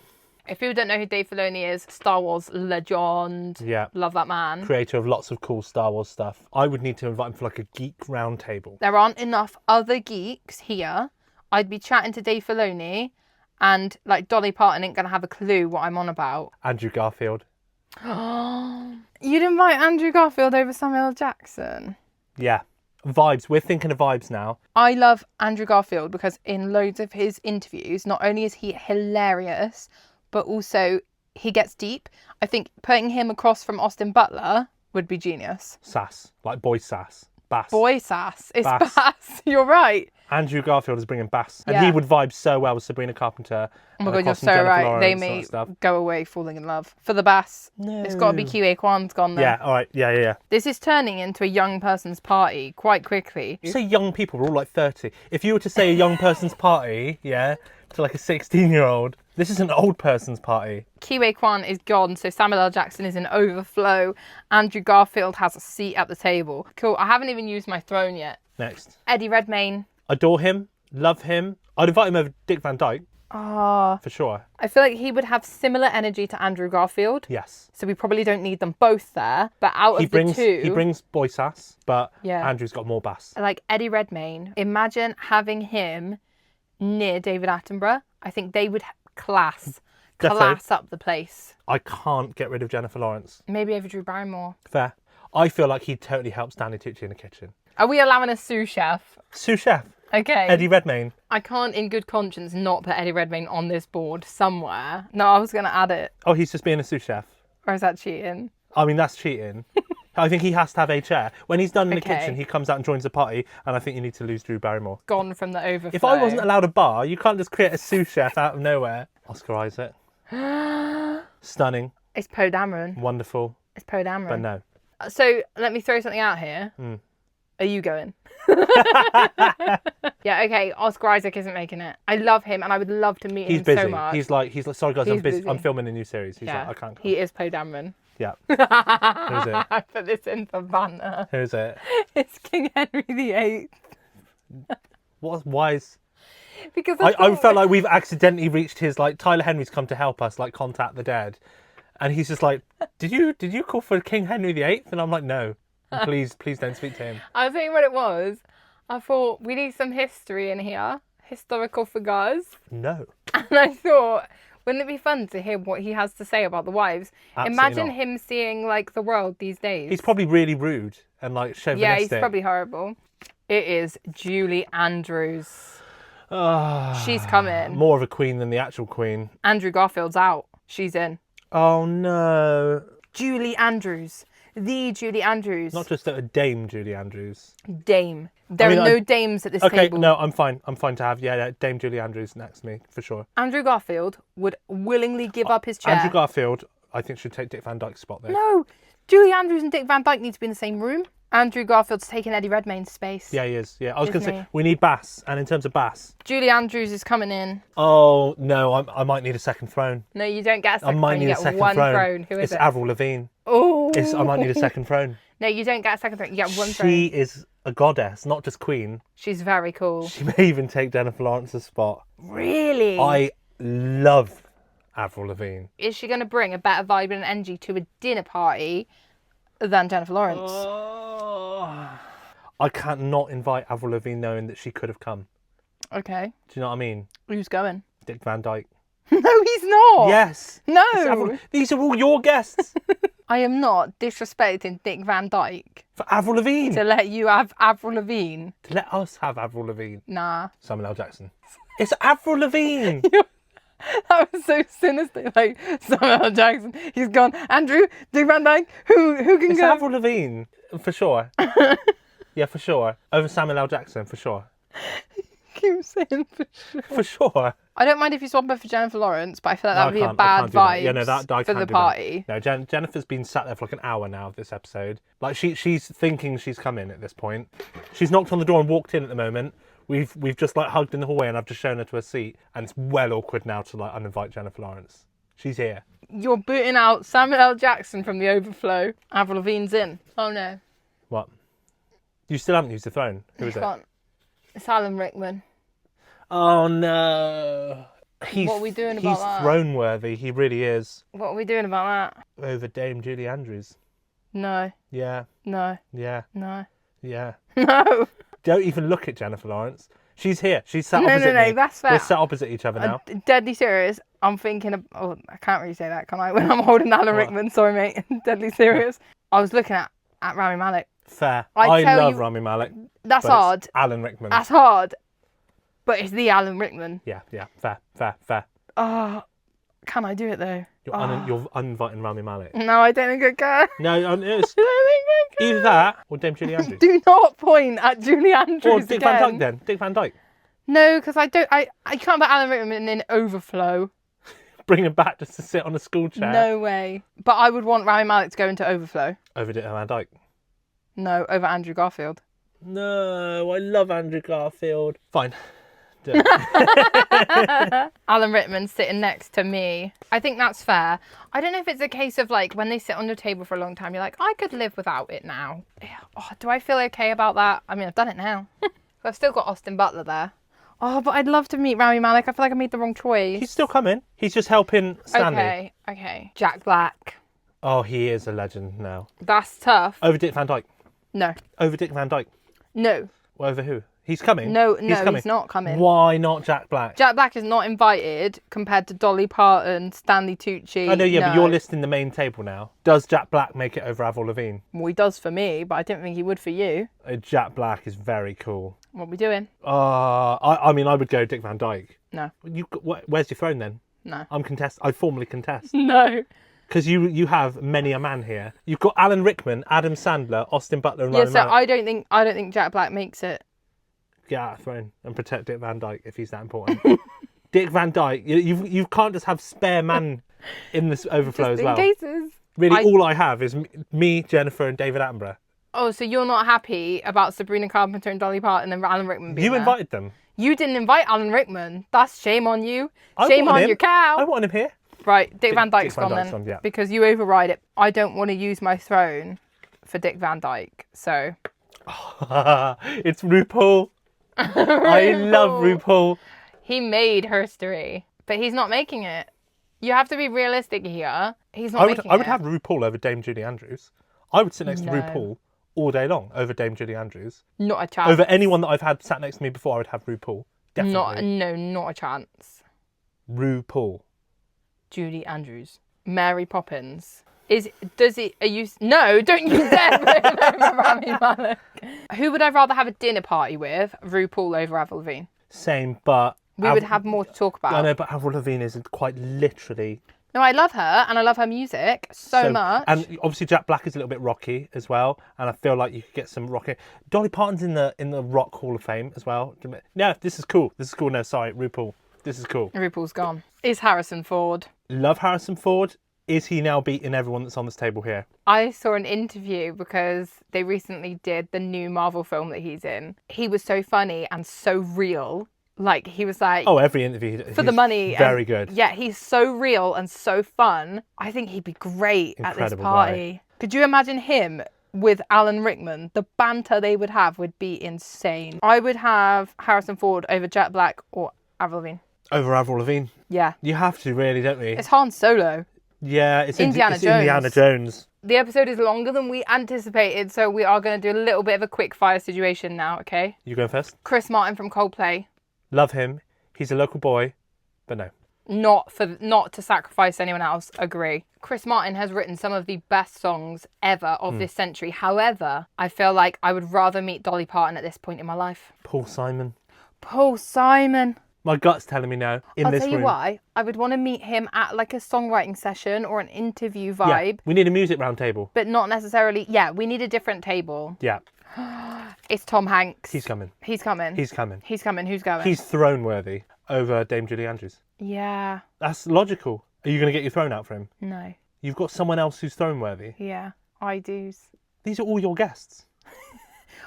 If people don't know who Dave Filoni is, Star Wars legend. Yeah. Love that man. Creator of lots of cool Star Wars stuff. I would need to invite him for like a geek round table. There aren't enough other geeks here. I'd be chatting to Dave Filoni and like Dolly Parton ain't going to have a clue what I'm on about. Andrew Garfield. You'd invite Andrew Garfield over Samuel L. Jackson? Yeah. Vibes. We're thinking of vibes now. I love Andrew Garfield because in loads of his interviews, not only is he hilarious, but also he gets deep. I think putting him across from Austin Butler would be genius. Sass. Like boy sass. Bass. Boy sass. It's bass. You're right. Andrew Garfield is bringing bass. And he would vibe so well with Sabrina Carpenter. Oh my God, you're so right. They may go away falling in love. For the bass, it's got to be Huy Quan's gone there. Yeah, all right. Yeah. This is turning into a young person's party quite quickly. You say young people, we're all like 30. If you were to say a young person's party, to like a 16-year-old, this is an old person's party. Huy Quan is gone, so Samuel L. Jackson is in overflow. Andrew Garfield has a seat at the table. Cool, I haven't even used my throne yet. Next. Eddie Redmayne. Adore him, love him. I'd invite him over Dick Van Dyke. For sure. I feel like he would have similar energy to Andrew Garfield. Yes. So we probably don't need them both there. But the two... He brings boy sass, but Andrew's got more bass. Like Eddie Redmayne, imagine having him near David Attenborough. I think they would class up the place. I can't get rid of Jennifer Lawrence. Maybe over Drew Barrymore. Fair. I feel like he'd totally help Stanley Tucci in the kitchen. Are we allowing a sous chef? Sous chef. Okay. Eddie Redmayne. I can't in good conscience not put Eddie Redmayne on this board somewhere. No, I was going to add it. Oh, he's just being a sous chef. Or is that cheating? I mean, that's cheating. I think he has to have a chair. When he's done in the kitchen, he comes out and joins the party, and I think you need to lose Drew Barrymore. Gone from the overflow. If I wasn't allowed a bar, you can't just create a sous chef out of nowhere. Oscar Isaac. Stunning. It's Poe Dameron. Wonderful. It's Poe Dameron. But no. So let me throw something out here. Are you going? Yeah, okay. Oscar Isaac isn't making it. I love him and I would love to meet him busy. so much. He's like, sorry guys, I'm busy. I'm filming a new series. He's like, I can't come. He is Poe Dameron. Yeah. Who's it? I put this in for banter. Who's it? It's King Henry VIII. Why is... Because I felt like we've accidentally reached his, like, Tyler Henry's come to help us, like, contact the dead. And he's just like, did you call for King Henry VIII? And I'm like, no. Please don't speak to him. I'll tell you what it was. I thought, we need some history in here. Historical figures. No. And I thought, wouldn't it be fun to hear what he has to say about the wives? Absolutely Imagine not. Him seeing, like, the world these days. He's probably really rude and, like, chauvinistic. Yeah, he's probably horrible. It is Julie Andrews. She's coming. More of a queen than the actual queen. Andrew Garfield's out. She's in. Oh, no. Julie Andrews. The Julie Andrews. Not just a Dame Julie Andrews. Dame. There are no dames at this table. Okay, no, I'm fine. I'm fine to have, Dame Julie Andrews next to me, for sure. Andrew Garfield would willingly give up his chair. Andrew Garfield, I think, should take Dick Van Dyke's spot there. No. Julie Andrews and Dick Van Dyke need to be in the same room. Andrew Garfield's taking Eddie Redmayne's space. Yeah, he is. Yeah, I was going to say, we need bass. And in terms of bass... Julie Andrews is coming in. Oh, no, I might need a second throne. No, you don't get a second throne. I might need a second one throne. Who is it's it? Avril Lavigne. Oh. I might need a second throne. No, you don't get a second throne. You get one throne. She is a goddess, not just queen. She's very cool. She may even take Jennifer Lawrence's spot. Really? I love Avril Lavigne. Is she going to bring a better vibe and energy to a dinner party than Jennifer Lawrence? I can't not invite Avril Lavigne knowing that she could have come. Okay. Do you know what I mean? Who's going? Dick Van Dyke. No, he's not. Yes. No. These are all your guests. I am not disrespecting Dick Van Dyke. For Avril Lavigne. To let you have Avril Lavigne. To let us have Avril Lavigne. Nah. Samuel L. Jackson. It's Avril Lavigne. That was so sinister. Like, Samuel L. Jackson. He's gone. Andrew, Dick Van Dyke, who can it's go? Avril Lavigne. For sure. Yeah, for sure. Over Samuel L. Jackson, for sure. Keep saying for sure. For sure. I don't mind if you swap her for Jennifer Lawrence, but I feel like that would be a bad vibe for the party. No, Jennifer's been sat there for like an hour now of this episode. Like she's thinking she's coming at this point. She's knocked on the door and walked in at the moment. We've just like hugged in the hallway and I've just shown her to her seat. And it's well awkward now to like uninvite Jennifer Lawrence. She's here. You're booting out Samuel L. Jackson from the overflow. Avril Lavigne's in. Oh no. What? You still haven't used the throne. Who is it? It's Alan Rickman. Oh no. What are we doing about that? He's throne worthy. He really is. What are we doing about that? Over Dame Julie Andrews. No. Yeah. No. Yeah. No. Yeah. No. Don't even look at Jennifer Lawrence. She's here. She's sat opposite me. No, that's fair. We're sat opposite each other now. Deadly serious. I'm thinking of... Oh, I can't really say that, can I? When I'm holding Alan Rickman. Sorry, mate. Deadly serious. I was looking at Rami Malek. Fair. I love Rami Malek. That's hard. Alan Rickman. That's hard. But it's the Alan Rickman. Yeah. Fair. Oh, can I do it though? You're uninviting Rami Malek. No, I don't think I can. No, it's I don't think I can. either that or Dame Julie Andrews. Do not point at Julie Andrews or Dick again. Van Dyke then. Dick Van Dyke. No, because I can't put Alan Rickman in Overflow. Bring him back just to sit on a school chair. No way. But I would want Rami Malek to go into Overflow. Over Dick Van Dyke. No, over Andrew Garfield. No, I love Andrew Garfield. Fine. Alan Rickman sitting next to me. I think that's fair. I don't know if it's a case of like when they sit on the table for a long time, you're like, I could live without it now. Oh, do I feel okay about that? I mean, I've done it now. I've still got Austin Butler there. Oh, but I'd love to meet Rami Malek. I feel like I made the wrong choice. He's still coming. He's just helping Stanley. Okay. Jack Black. Oh, he is a legend now. That's tough. Over Dick Van Dyke. No. Over Dick Van Dyke. No. Over who? He's coming. No, he's not coming. Why not Jack Black? Jack Black is not invited compared to Dolly Parton, Stanley Tucci. I know, yeah, but you're listing the main table now. Does Jack Black make it over Avril Lavigne? Well, he does for me, but I don't think he would for you. Jack Black is very cool. What are we doing? I mean, I would go Dick Van Dyke. No. Where's your throne then? No. I formally contest. No. Because you have many a man here. You've got Alan Rickman, Adam Sandler, Austin Butler, and Rami Malek. I don't think Jack Black makes it. Get out of the throne and protect Dick Van Dyke if he's that important. Dick Van Dyke. You can't just have spare man in this overflow just as well. Cases. Really, all I have is me, Jennifer, and David Attenborough. Oh, so you're not happy about Sabrina Carpenter and Dolly Parton and Alan Rickman being You there? invited them. You didn't invite Alan Rickman. That's shame on you. Shame on your cow. I want him here. Right, Dick Van Dyke's gone then. Yeah. Because you override it. I don't want to use my throne for Dick Van Dyke, so... It's RuPaul. I love RuPaul. He made history, but he's not making it. You have to be realistic here. He's not making it. I would have RuPaul over Dame Julie Andrews. I would sit next to RuPaul all day long over Dame Julie Andrews. Not a chance. Over anyone that I've had sat next to me before, I would have RuPaul. Definitely. Not a chance. RuPaul. Julie Andrews. Mary Poppins. No, don't you dare put him over Rami Malek. Who would I rather have a dinner party with? RuPaul over Avril Lavigne. Same, but... We would have more to talk about. I know, but Avril Lavigne is quite literally... No, I love her, and I love her music so much. And obviously Jack Black is a little bit rocky as well, and I feel like you could get some rocky... Dolly Parton's in the Rock Hall of Fame as well. Yeah, this is cool. No, sorry, RuPaul. This is cool. RuPaul's gone. Is Harrison Ford. Love Harrison Ford. Is he now beating everyone that's on this table here? I saw an interview because they recently did the new Marvel film that he's in. He was so funny and so real. Like, he was like... Oh, every interview. For the money. Very good. Yeah, he's so real and so fun. I think he'd be great at this party. Guy. Could you imagine him with Alan Rickman? The banter they would have would be insane. I would have Harrison Ford over Jack Black or Avril Lavigne. Over Avril Lavigne? Yeah. You have to, really, don't we? It's Han Solo. Yeah, it's Indiana Jones. The episode is longer than we anticipated, so we are going to do a little bit of a quick fire situation now, okay? You going first? Chris Martin from Coldplay. Love him. He's a local boy, but no. Not to sacrifice anyone else, agree. Chris Martin has written some of the best songs ever of this century. However, I feel like I would rather meet Dolly Parton at this point in my life. Paul Simon. My gut's telling me no. I'll tell you why. I would want to meet him at like a songwriting session or an interview vibe. Yeah, we need a music round table. But not necessarily... Yeah, we need a different table. Yeah. It's Tom Hanks. He's coming. Who's going? He's throne worthy over Dame Julie Andrews. Yeah. That's logical. Are you going to get your throne out for him? No. You've got someone else who's throne worthy? Yeah, I do. These are all your guests.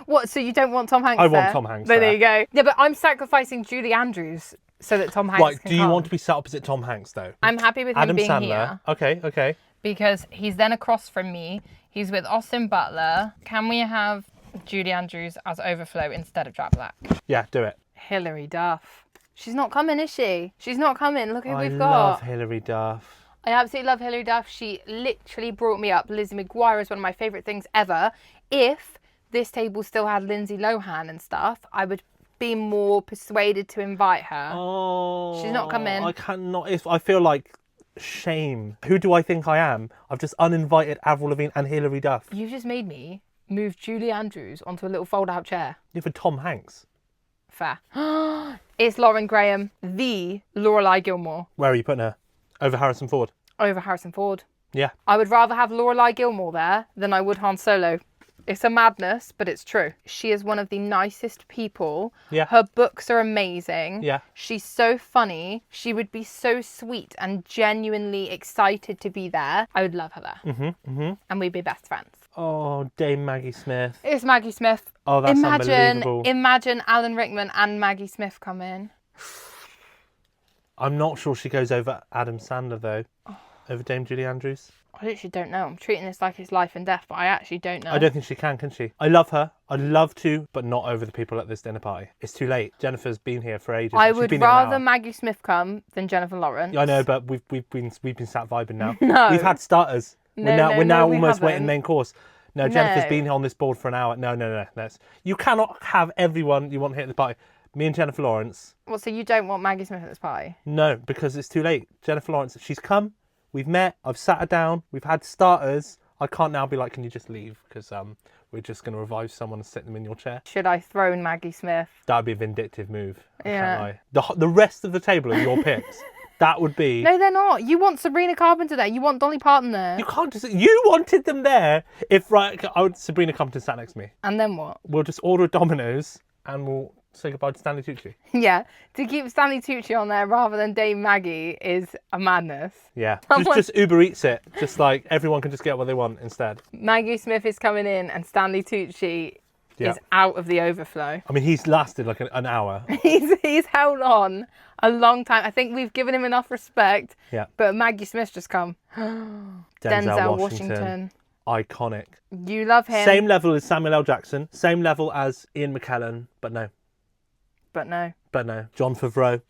What, so you don't want Tom Hanks I want Tom Hanks there. There you go. Yeah, but I'm sacrificing Julie Andrews so that Tom Hanks can do you want to be sat opposite Tom Hanks, though? I'm happy with him being Sandler. Here. Okay. Because he's then across from me. He's with Austin Butler. Can we have Julie Andrews as overflow instead of Jack Black? Yeah, do it. Hilary Duff. She's not coming, is she? She's not coming. Look who we've got. I love Hilary Duff. I absolutely love Hilary Duff. She literally brought me up. Lizzie McGuire is one of my favourite things ever. If this table still had Lindsay Lohan and stuff, I would be more persuaded to invite her. Oh, she's not coming. I cannot. I feel like shame. Who do I think I am? I've just uninvited Avril Lavigne and Hilary Duff. You've just made me move Julie Andrews onto a little fold-out chair. Yeah, for Tom Hanks. Fair. It's Lauren Graham, the Lorelai Gilmore. Where are you putting her? Over Harrison Ford? Over Harrison Ford. Yeah. I would rather have Lorelai Gilmore there than I would Han Solo. It's a madness, but it's true. She is one of the nicest people. Yeah. Her books are amazing. Yeah. She's so funny. She would be so sweet and genuinely excited to be there. I would love her there. And we'd be best friends. Oh, Dame Maggie Smith. It's Maggie Smith. Oh, that's unbelievable. Imagine Alan Rickman and Maggie Smith come in. I'm not sure she goes over Adam Sandler, though. Over Dame Julie Andrews. I literally don't know. I'm treating this like it's life and death, but I actually don't know. I don't think she can she? I love her. I'd love to, but not over the people at this dinner party. It's too late. Jennifer's been here for ages. I would rather Maggie Smith come than Jennifer Lawrence. I know, but we've been sat vibing now. No. We've had starters. We're now almost haven't. waiting main course. No, Jennifer's been on this board for an hour. No. You cannot have everyone you want here at the party. Me and Jennifer Lawrence. Well, so you don't want Maggie Smith at this party? No, because it's too late. Jennifer Lawrence, she's come. We've met. I've sat her down. We've had starters. I can't now be like, can you just leave? Because we're just going to revive someone and sit them in your chair. Should I throne Maggie Smith? That'd be a vindictive move. Yeah. The rest of the table are your picks. That would be... No, they're not. You want Sabrina Carpenter there. You want Dolly Parton there. You can't just... You wanted them there. If Sabrina Carpenter sat next to me. And then what? We'll just order a Domino's and we'll say goodbye to Stanley Tucci. Yeah, to keep Stanley Tucci on there rather than Dame Maggie is a madness. Yeah, just Uber Eats it. Just like everyone can just get what they want instead. Maggie Smith is coming in and Stanley Tucci is out of the overflow. I mean, he's lasted like an hour. He's held on a long time. I think we've given him enough respect. Yeah. But Maggie Smith's just come. Denzel Washington. Iconic. You love him. Same level as Samuel L. Jackson. Same level as Ian McKellan. But no. Jon Favreau.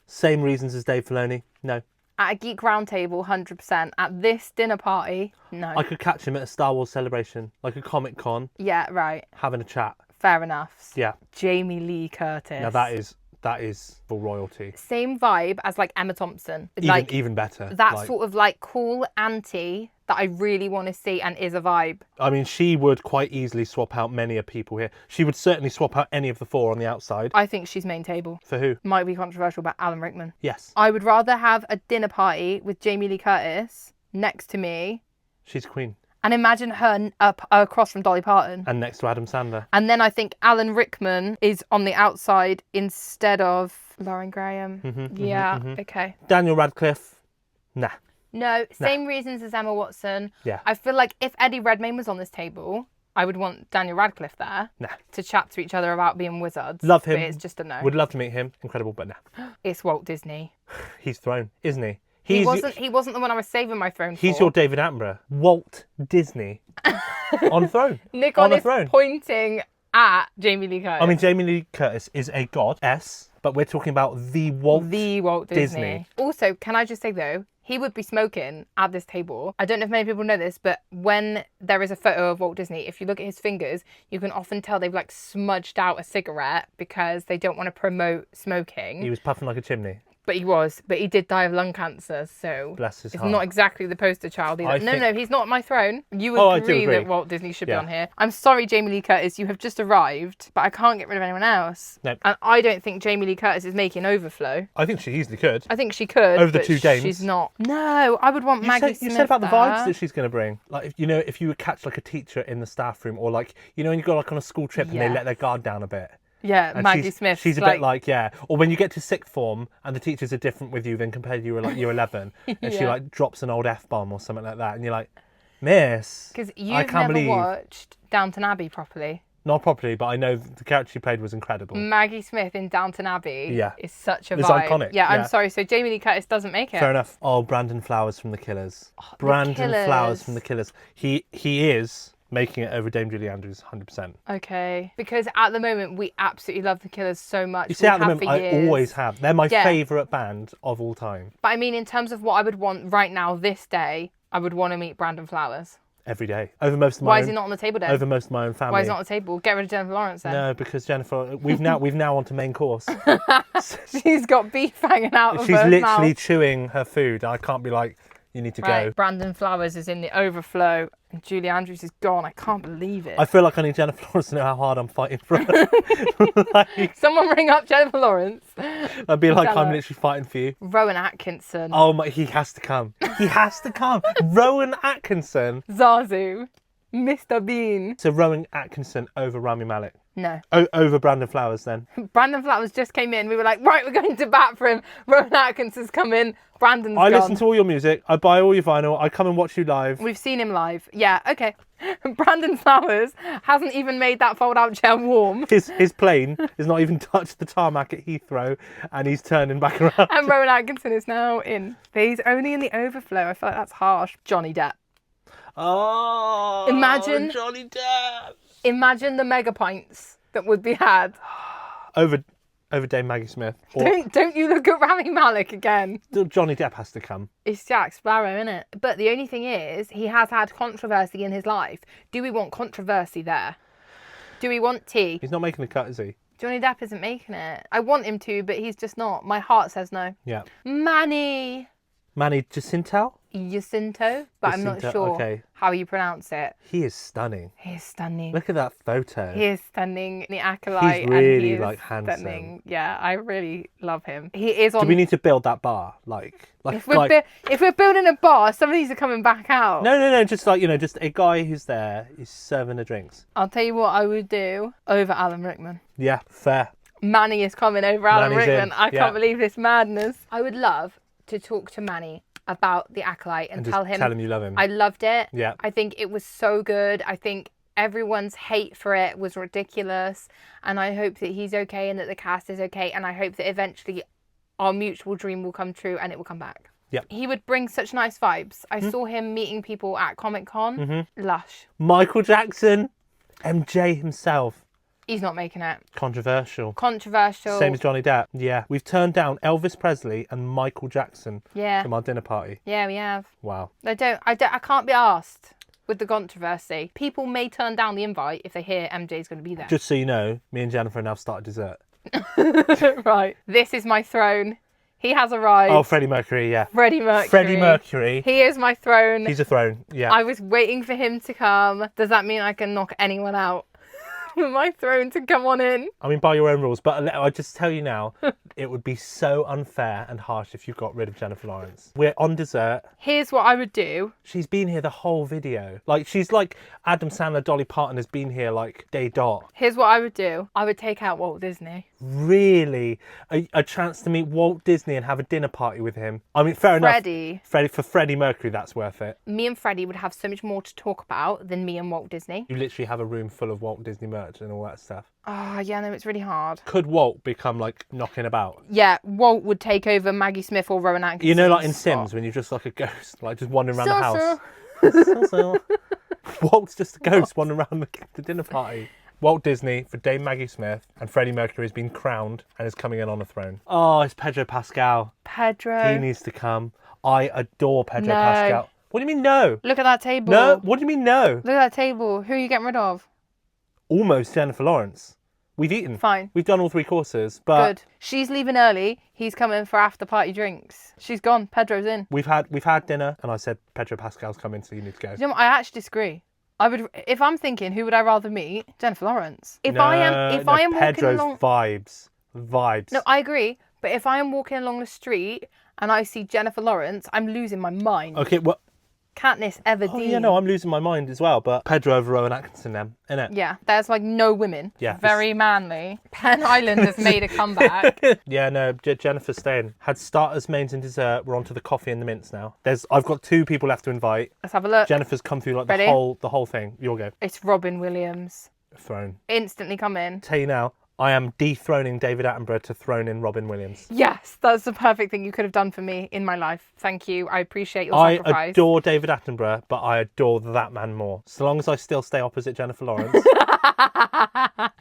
Same reasons as Dave Filoni. No. At a Geek Roundtable, 100%. At this dinner party, no. I could catch him at a Star Wars celebration, like a Comic Con. Yeah, right. Having a chat. Fair enough. Yeah. Jamie Lee Curtis. Now that is full royalty. Same vibe as like Emma Thompson. Even better. That sort of like cool auntie that I really want to see and is a vibe. I mean, she would quite easily swap out many of people here. She would certainly swap out any of the four on the outside. I think she's main table. For who? Might be controversial, but Alan Rickman. Yes. I would rather have a dinner party with Jamie Lee Curtis next to me. She's queen. And imagine her up across from Dolly Parton. And next to Adam Sandler. And then I think Alan Rickman is on the outside instead of Lauren Graham. Okay. Daniel Radcliffe. Nah. No, same reasons as Emma Watson. Yeah. I feel like if Eddie Redmayne was on this table, I would want Daniel Radcliffe there to chat to each other about being wizards. Love him. But it's just a no. Would love to meet him. Incredible, but nah. It's Walt Disney. He's thrown, isn't he? He wasn't the one I was saving my throne for. He's your David Attenborough. Walt Disney. On throne. Nick on is pointing at JamieLee Curtis. I mean, Jamie Lee Curtis is a goddess, but we're talking about the Walt Disney. Also, can I just say though, he would be smoking at this table. I don't know if many people know this, but when there is a photo of Walt Disney, if you look at his fingers, you can often tell they've like smudged out a cigarette because they don't want to promote smoking. He was puffing like a chimney. But he did die of lung cancer, so bless his it's heart. Not exactly the poster child either. No, he's not on my throne. You agree that Walt Disney should be on here. I'm sorry, Jamie Lee Curtis, you have just arrived, but I can't get rid of anyone else. Nope. And I don't think Jamie Lee Curtis is making overflow. I think she easily could. I think she could. Over the 2 games. She's not. No, I would want Maggie Smith. You said about the vibes that she's going to bring. Like, if you would catch like a teacher in the staff room, or like, when you go like on a school trip and they let their guard down a bit. Yeah, and Maggie Smith. She's a bit like, or when you get to sixth form and the teachers are different with you than compared to you like year 11, and she like drops an old F-bomb or something like that, and you're like, miss, because you've never watched Downton Abbey properly. Not properly, but I know the character she played was incredible. Maggie Smith in Downton Abbey is such a vibe. It's iconic. Yeah, I'm sorry. So Jamie Lee Curtis doesn't make it. Fair enough. Oh, Brandon Flowers from The Killers. Flowers from The Killers. He is making it over Dame Julie Andrews, 100%. Okay. Because at the moment, we absolutely love The Killers so much. You see, at the moment, I always have. They're my favourite band of all time. But I mean, in terms of what I would want right now, this day, I would want to meet Brandon Flowers. Every day. Over most of my Why is he not on the table then? Over most of my own family. Why is he not on the table? Get rid of Jennifer Lawrence then. No, because Jennifer, we've now on to main course. She's got beef hanging out of her She's literally mouth. chewing her food. I can't be like, you need to go. Brandon Flowers is in the overflow and Julie Andrews is gone. I can't believe it. I feel like I need Jennifer Lawrence to know how hard I'm fighting for her. Someone ring up Jennifer Lawrence. I'd be like, I'm literally fighting for you. Rowan Atkinson. Oh my, he has to come. He has to come. Rowan Atkinson. Zazu. Mr. Bean. So Rowan Atkinson over Rami Malek. No. Over Brandon Flowers then. Brandon Flowers just came in. We were like, right, we're going to bat for him. Rowan Atkinson's come in. Brandon's gone. I listen to all your music. I buy all your vinyl. I come and watch you live. We've seen him live. Yeah, okay. Brandon Flowers hasn't even made that fold-out chair warm. His plane has not even touched the tarmac at Heathrow, and he's turning back around. And Rowan Atkinson is now in. But he's only in the overflow. I feel like that's harsh. Johnny Depp. Oh, imagine Johnny Depp. Imagine the mega pints that would be had. Over Dame Maggie Smith. Don't you look at Rami Malek again. Johnny Depp has to come. It's Jack Sparrow, isn't it? But the only thing is, he has had controversy in his life. Do we want controversy there? Do we want tea? He's not making the cut, is he? Johnny Depp isn't making it. I want him to, but he's just not. My heart says no. Yeah. Manny Jacinto? Jacinto, but I'm not sure how you pronounce it. He is stunning. He is stunning. Look at that photo. He is stunning. The acolyte. He's really and he is handsome. Stunning. Yeah, I really love him. He is on. Do we need to build that bar? If we're building a bar, some of these are coming back out. No. Just just a guy who's there is serving the drinks. I'll tell you what I would do over Alan Rickman. Yeah, fair. Manny is coming over Alan Manny's Rickman. in. I can't believe this madness. I would love to talk to Manny about The Acolyte and tell him you love him. I loved it. Yeah. I think it was so good. I think everyone's hate for it was ridiculous, and I hope that he's okay and that the cast is okay, and I hope that eventually our mutual dream will come true and it will come back. Yep. He would bring such nice vibes. I saw him meeting people at Comic-Con. Lush. Michael Jackson, MJ himself. He's not making it. Controversial. Controversial. Same as Johnny Depp. Yeah. We've turned down Elvis Presley and Michael Jackson from our dinner party. Yeah, we have. Wow. I can't be asked with the controversy. People may turn down the invite if they hear MJ's going to be there. Just so you know, me and Jennifer now started dessert. Right. This is my throne. He has arrived. Oh, Freddie Mercury, yeah. Freddie Mercury. He is my throne. He's a throne, yeah. I was waiting for him to come. Does that mean I can knock anyone out? For my throne to come on in. I mean, by your own rules, but I just tell you now, it would be so unfair and harsh if you got rid of Jennifer Lawrence. We're on dessert. Here's what I would do. She's been here the whole video. Like, she's like Adam Sandler, Dolly Parton has been here like day dot. Here's what I would do. I would take out Walt Disney. Really? A chance to meet Walt Disney and have a dinner party with him. I mean, fair enough. For Freddie Mercury, that's worth it. Me and Freddie would have so much more to talk about than me and Walt Disney. You literally have a room full of Walt Disney merch and all that stuff. Oh, yeah, no, it's really hard. Could Walt become, like, knocking about? Yeah, Walt would take over Maggie Smith or Rowan Atkinson. You know, like in Sims, when you're just like a ghost, like just wandering around the house. Walt's just a ghost wandering around the dinner party. Walt Disney for Dame Maggie Smith, and Freddie Mercury has been crowned and is coming in on a throne. Oh, it's Pedro Pascal. Pedro. He needs to come. I adore Pedro Pascal. What do you mean no? Look at that table. No? What do you mean no? Look at that table. Who are you getting rid of? Almost Jennifer Lawrence. We've eaten. Fine. We've done all 3 courses, but... Good. She's leaving early. He's coming for after party drinks. She's gone. Pedro's in. We've had dinner, and I said Pedro Pascal's coming, so you need to go. You know what? I actually disagree. If I'm thinking, who would I rather meet? Jennifer Lawrence. If I am Pedro's walking along... vibes. No, I agree. But if I am walking along the street and I see Jennifer Lawrence, I'm losing my mind. Okay, well... Katniss Everdeen. Oh, yeah, no, I'm losing my mind as well, but Pedro over Rowan Atkinson then, innit? Yeah, there's like no women. Yeah. Very manly. Penn Island has made a comeback. Yeah, no, Jennifer's staying. Had starters, mains and dessert. We're on to the coffee and the mints now. I've got 2 people left to invite. Let's have a look. Jennifer's come through like Ready? the whole thing. You'll go. It's Robin Williams. Throne. Instantly come in. Tell you now, I am dethroning David Attenborough to throne in Robin Williams. Yes, that's the perfect thing you could have done for me in my life. Thank you. I appreciate your sacrifice. I adore David Attenborough, but I adore that man more. So long as I still stay opposite Jennifer Lawrence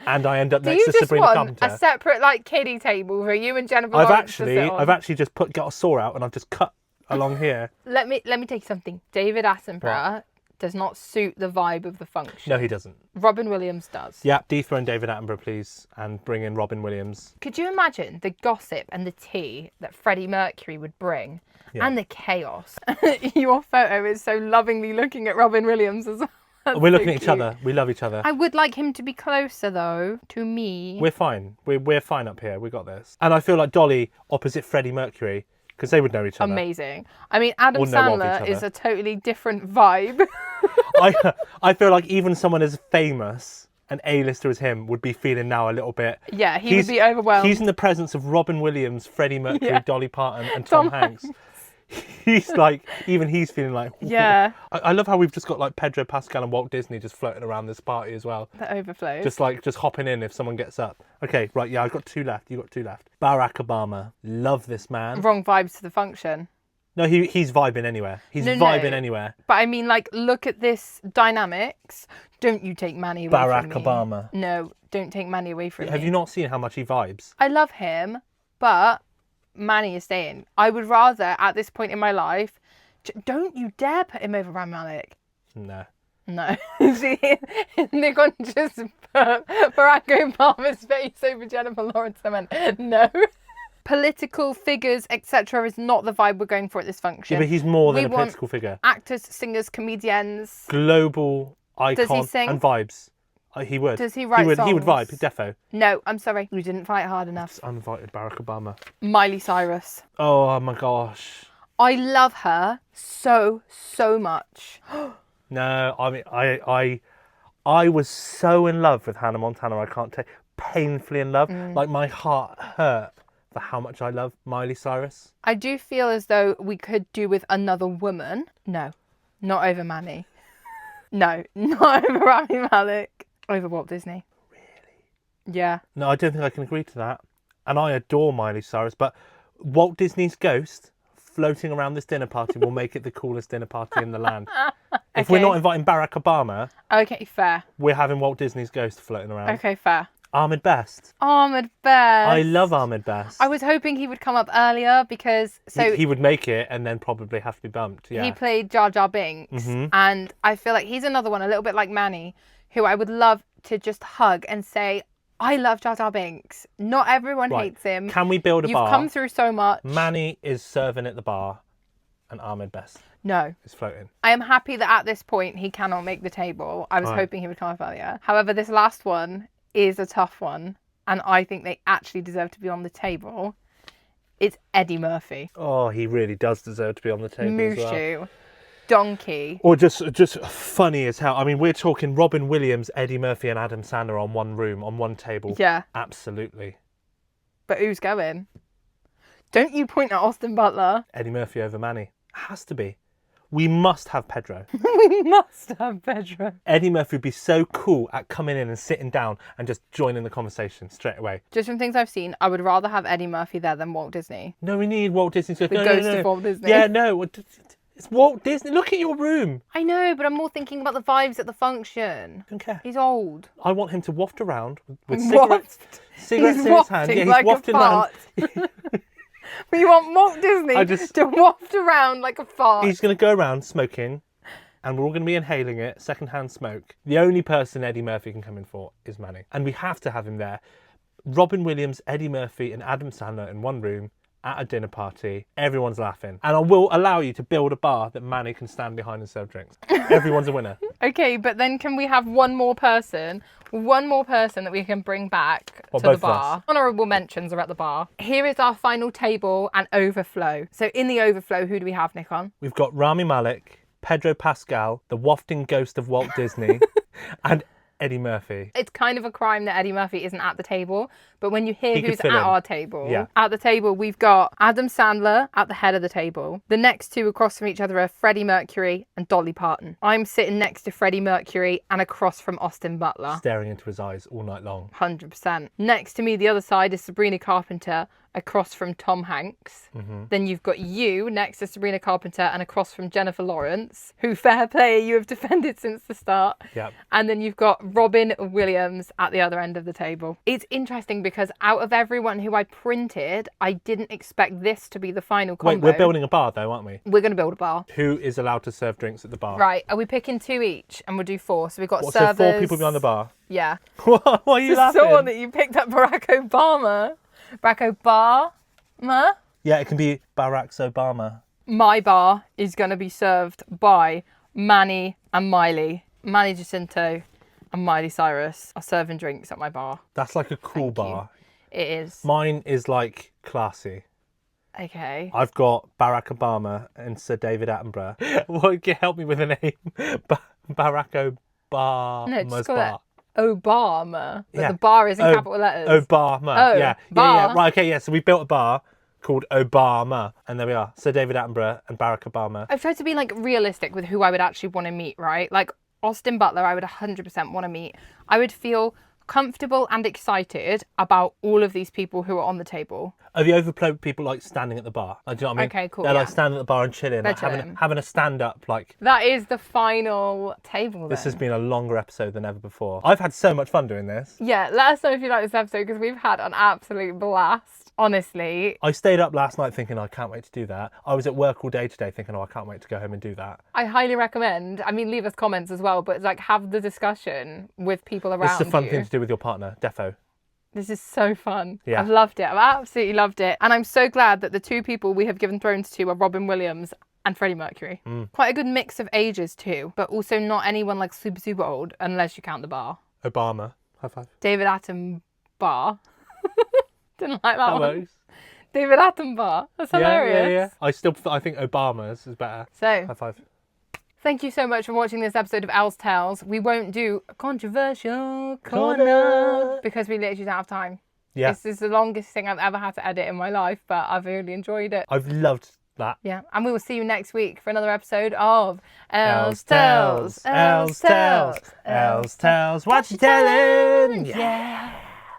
and I end up next to Sabrina Carpenter. Do you just want a separate like kiddie table for you and Jennifer Lawrence to sit on? I've actually just got a saw out and I've just cut along here. Let me tell you something. David Attenborough does not suit the vibe of the function. No, he doesn't. Robin Williams does. Yeah, dethrone David Attenborough, please, and bring in Robin Williams. Could you imagine the gossip and the tea that Freddie Mercury would bring? Yeah. And the chaos. Your photo is so lovingly looking at Robin Williams as well. We're looking at each other. We love each other. I would like him to be closer, though, to me. We're fine. We're fine up here. We got this. And I feel like Dolly opposite Freddie Mercury, because they would know each other. Amazing. I mean, Adam Sandler is a totally different vibe. I feel like even someone as famous an A-lister as him would be feeling now a little bit... Yeah, he would be overwhelmed. He's in the presence of Robin Williams, Freddie Mercury, Dolly Parton and Tom Hanks. He's like, even he's feeling like... Yeah. I love how we've just got like Pedro Pascal and Walt Disney just floating around this party as well. That overflows. Just hopping in if someone gets up. Okay, right, yeah, I've got 2 left. You've got 2 left. Barack Obama. Love this man. Wrong vibes to the function. No, he's vibing anywhere. He's vibing anywhere. But I mean, like, look at this dynamics. Don't you take Manny away from me. Barack Obama. No, don't take Manny away from me. Have you not seen how much he vibes? I love him, but Manny is staying. I would rather, at this point in my life, don't you dare put him over Rami Malek. No. No. See, they're going to just put Barack Obama's face over Jennifer Lawrence. I went, no. Political figures, etc., is not the vibe we're going for at this function. Yeah, but he's more than a political figure. Actors, singers, comedians. Global icon. Does he sing? And vibes. He would. Does he write songs? He would vibe, defo. No, I'm sorry. You didn't fight hard enough. It's uninvited Barack Obama. Miley Cyrus. Oh my gosh. I love her so much. No, I mean, I was so in love with Hannah Montana, I can't take... painfully in love. Like, my heart hurt for how much I love Miley Cyrus. I do feel as though we could do with another woman. No, not over Manny. No, not over Rami Malek. Over Walt Disney. Really? Yeah. No, I don't think I can agree to that. And I adore Miley Cyrus, but Walt Disney's ghost floating around this dinner party will make it the coolest dinner party in the land. If we're not inviting Barack Obama, okay, fair. We're having Walt Disney's ghost floating around. Okay, fair. Ahmed Best. Ahmed Best. I love Ahmed Best. I was hoping he would come up earlier because he would make it and then probably have to be bumped. Yeah. He played Jar Jar Binks, and I feel like he's another one, a little bit like Manny, who I would love to just hug and say, I love Jar Jar Binks. Not everyone hates him. Can we build a bar? You've come through so much. Manny is serving at the bar, and Ahmed Best is floating. I am happy that at this point he cannot make the table. I was hoping he would come up earlier. However, this last one is a tough one, and I think they actually deserve to be on the table. It's Eddie Murphy. Oh, he really does deserve to be on the table. Mushu. Donkey. Or just funny as hell. I mean, we're talking Robin Williams, Eddie Murphy and Adam Sandler on one room, on one table. Yeah. Absolutely. But who's going? Don't you point at Austin Butler. Eddie Murphy over Manny. Has to be. We must have Pedro. We must have Pedro. Eddie Murphy would be so cool at coming in and sitting down and just joining the conversation straight away. Just from things I've seen, I would rather have Eddie Murphy there than Walt Disney. No, we need Walt Disney. The ghost of Walt Disney. Yeah, no. It's Walt Disney. Look at your room. I know, but I'm more thinking about the vibes at the function. I don't care. He's old. I want him to waft around with cigarettes in his hand. Yeah, he's wafting around. But you want Walt Disney to waft around like a fart. He's going to go around smoking, and we're all going to be inhaling it, secondhand smoke. The only person Eddie Murphy can come in for is Manny. And we have to have him there. Robin Williams, Eddie Murphy and Adam Sandler in one room at a dinner party. Everyone's laughing. And I will allow you to build a bar that Manny can stand behind and serve drinks. Everyone's a winner. Okay, but then can we have one more person that we can bring back to the bar? Honourable mentions are at the bar. Here is our final table and overflow. So in the overflow, who do we have, Nikon? We've got Rami Malek, Pedro Pascal, the wafting ghost of Walt Disney, and Eddie Murphy. It's kind of a crime that Eddie Murphy isn't at the table, but when you hear who's at our table, at the table we've got Adam Sandler at the head of the table. The next two across from each other are Freddie Mercury and Dolly Parton. I'm sitting next to Freddie Mercury and across from Austin Butler. Staring into his eyes all night long. 100%. Next to me, the other side, is Sabrina Carpenter across from Tom Hanks. Then you've got you next to Sabrina Carpenter and across from Jennifer Lawrence, who, fair play, you have defended since the start. Yep. And then you've got Robin Williams at the other end of the table. It's interesting because out of everyone who I printed, I didn't expect this to be the final combo. Wait, we're building a bar though, aren't we? We're going to build a bar. Who is allowed to serve drinks at the bar? Right, are we picking two each? And we'll do four. So we've got servers. So 4 people behind the bar? Yeah. What are you laughing? I saw that you picked up Barack Obama. Barack Obama? Yeah, it can be Barack Obama. My bar is going to be served by Manny and Miley. Manny Jacinto and Miley Cyrus are serving drinks at my bar. That's like a cool bar. It is. Mine is like classy. Okay. I've got Barack Obama and Sir David Attenborough. What, help me with a name? Barack Obama's No, just call bar. It Obama. But the bar is in capital letters. Obama. Yeah. Bar. Yeah. Right. Okay. Yeah. So we built a bar called Obama, and there we are. Sir David Attenborough and Barack Obama. I've tried to be like realistic with who I would actually want to meet. Right. Like Austin Butler, I would 100% want to meet. I would feel comfortable and excited about all of these people who are on the table. Are the overflow people like standing at the bar? Like, do you know what I mean? Okay, cool. They're like standing at the bar and chilling, like having a stand up. Like that is the final table. This has been a longer episode than ever before. I've had so much fun doing this. Yeah, let us know if you like this episode because we've had an absolute blast. Honestly. I stayed up last night thinking I can't wait to do that. I was at work all day today thinking, I can't wait to go home and do that. I highly recommend. I mean, leave us comments as well, but like have the discussion with people around you. It's a fun thing to do with your partner, defo. This is so fun. Yeah. I've loved it. I've absolutely loved it. And I'm so glad that the two people we have given thrones to are Robin Williams and Freddie Mercury. Quite a good mix of ages too, but also not anyone like super, super old unless you count the bar. Obama. High five. David Attenborough. Didn't like that one. Works. David Attenborough. That's hilarious. Yeah. I think Obama's is better. So, high five. Thank you so much for watching this episode of Elz Tells. We won't do a controversial corner because we literally don't have time. Yeah. This is the longest thing I've ever had to edit in my life, but I've really enjoyed it. I've loved that. Yeah, and we will see you next week for another episode of Elz Tells. Elz Tells. Elz Tells. What you telling? Yeah.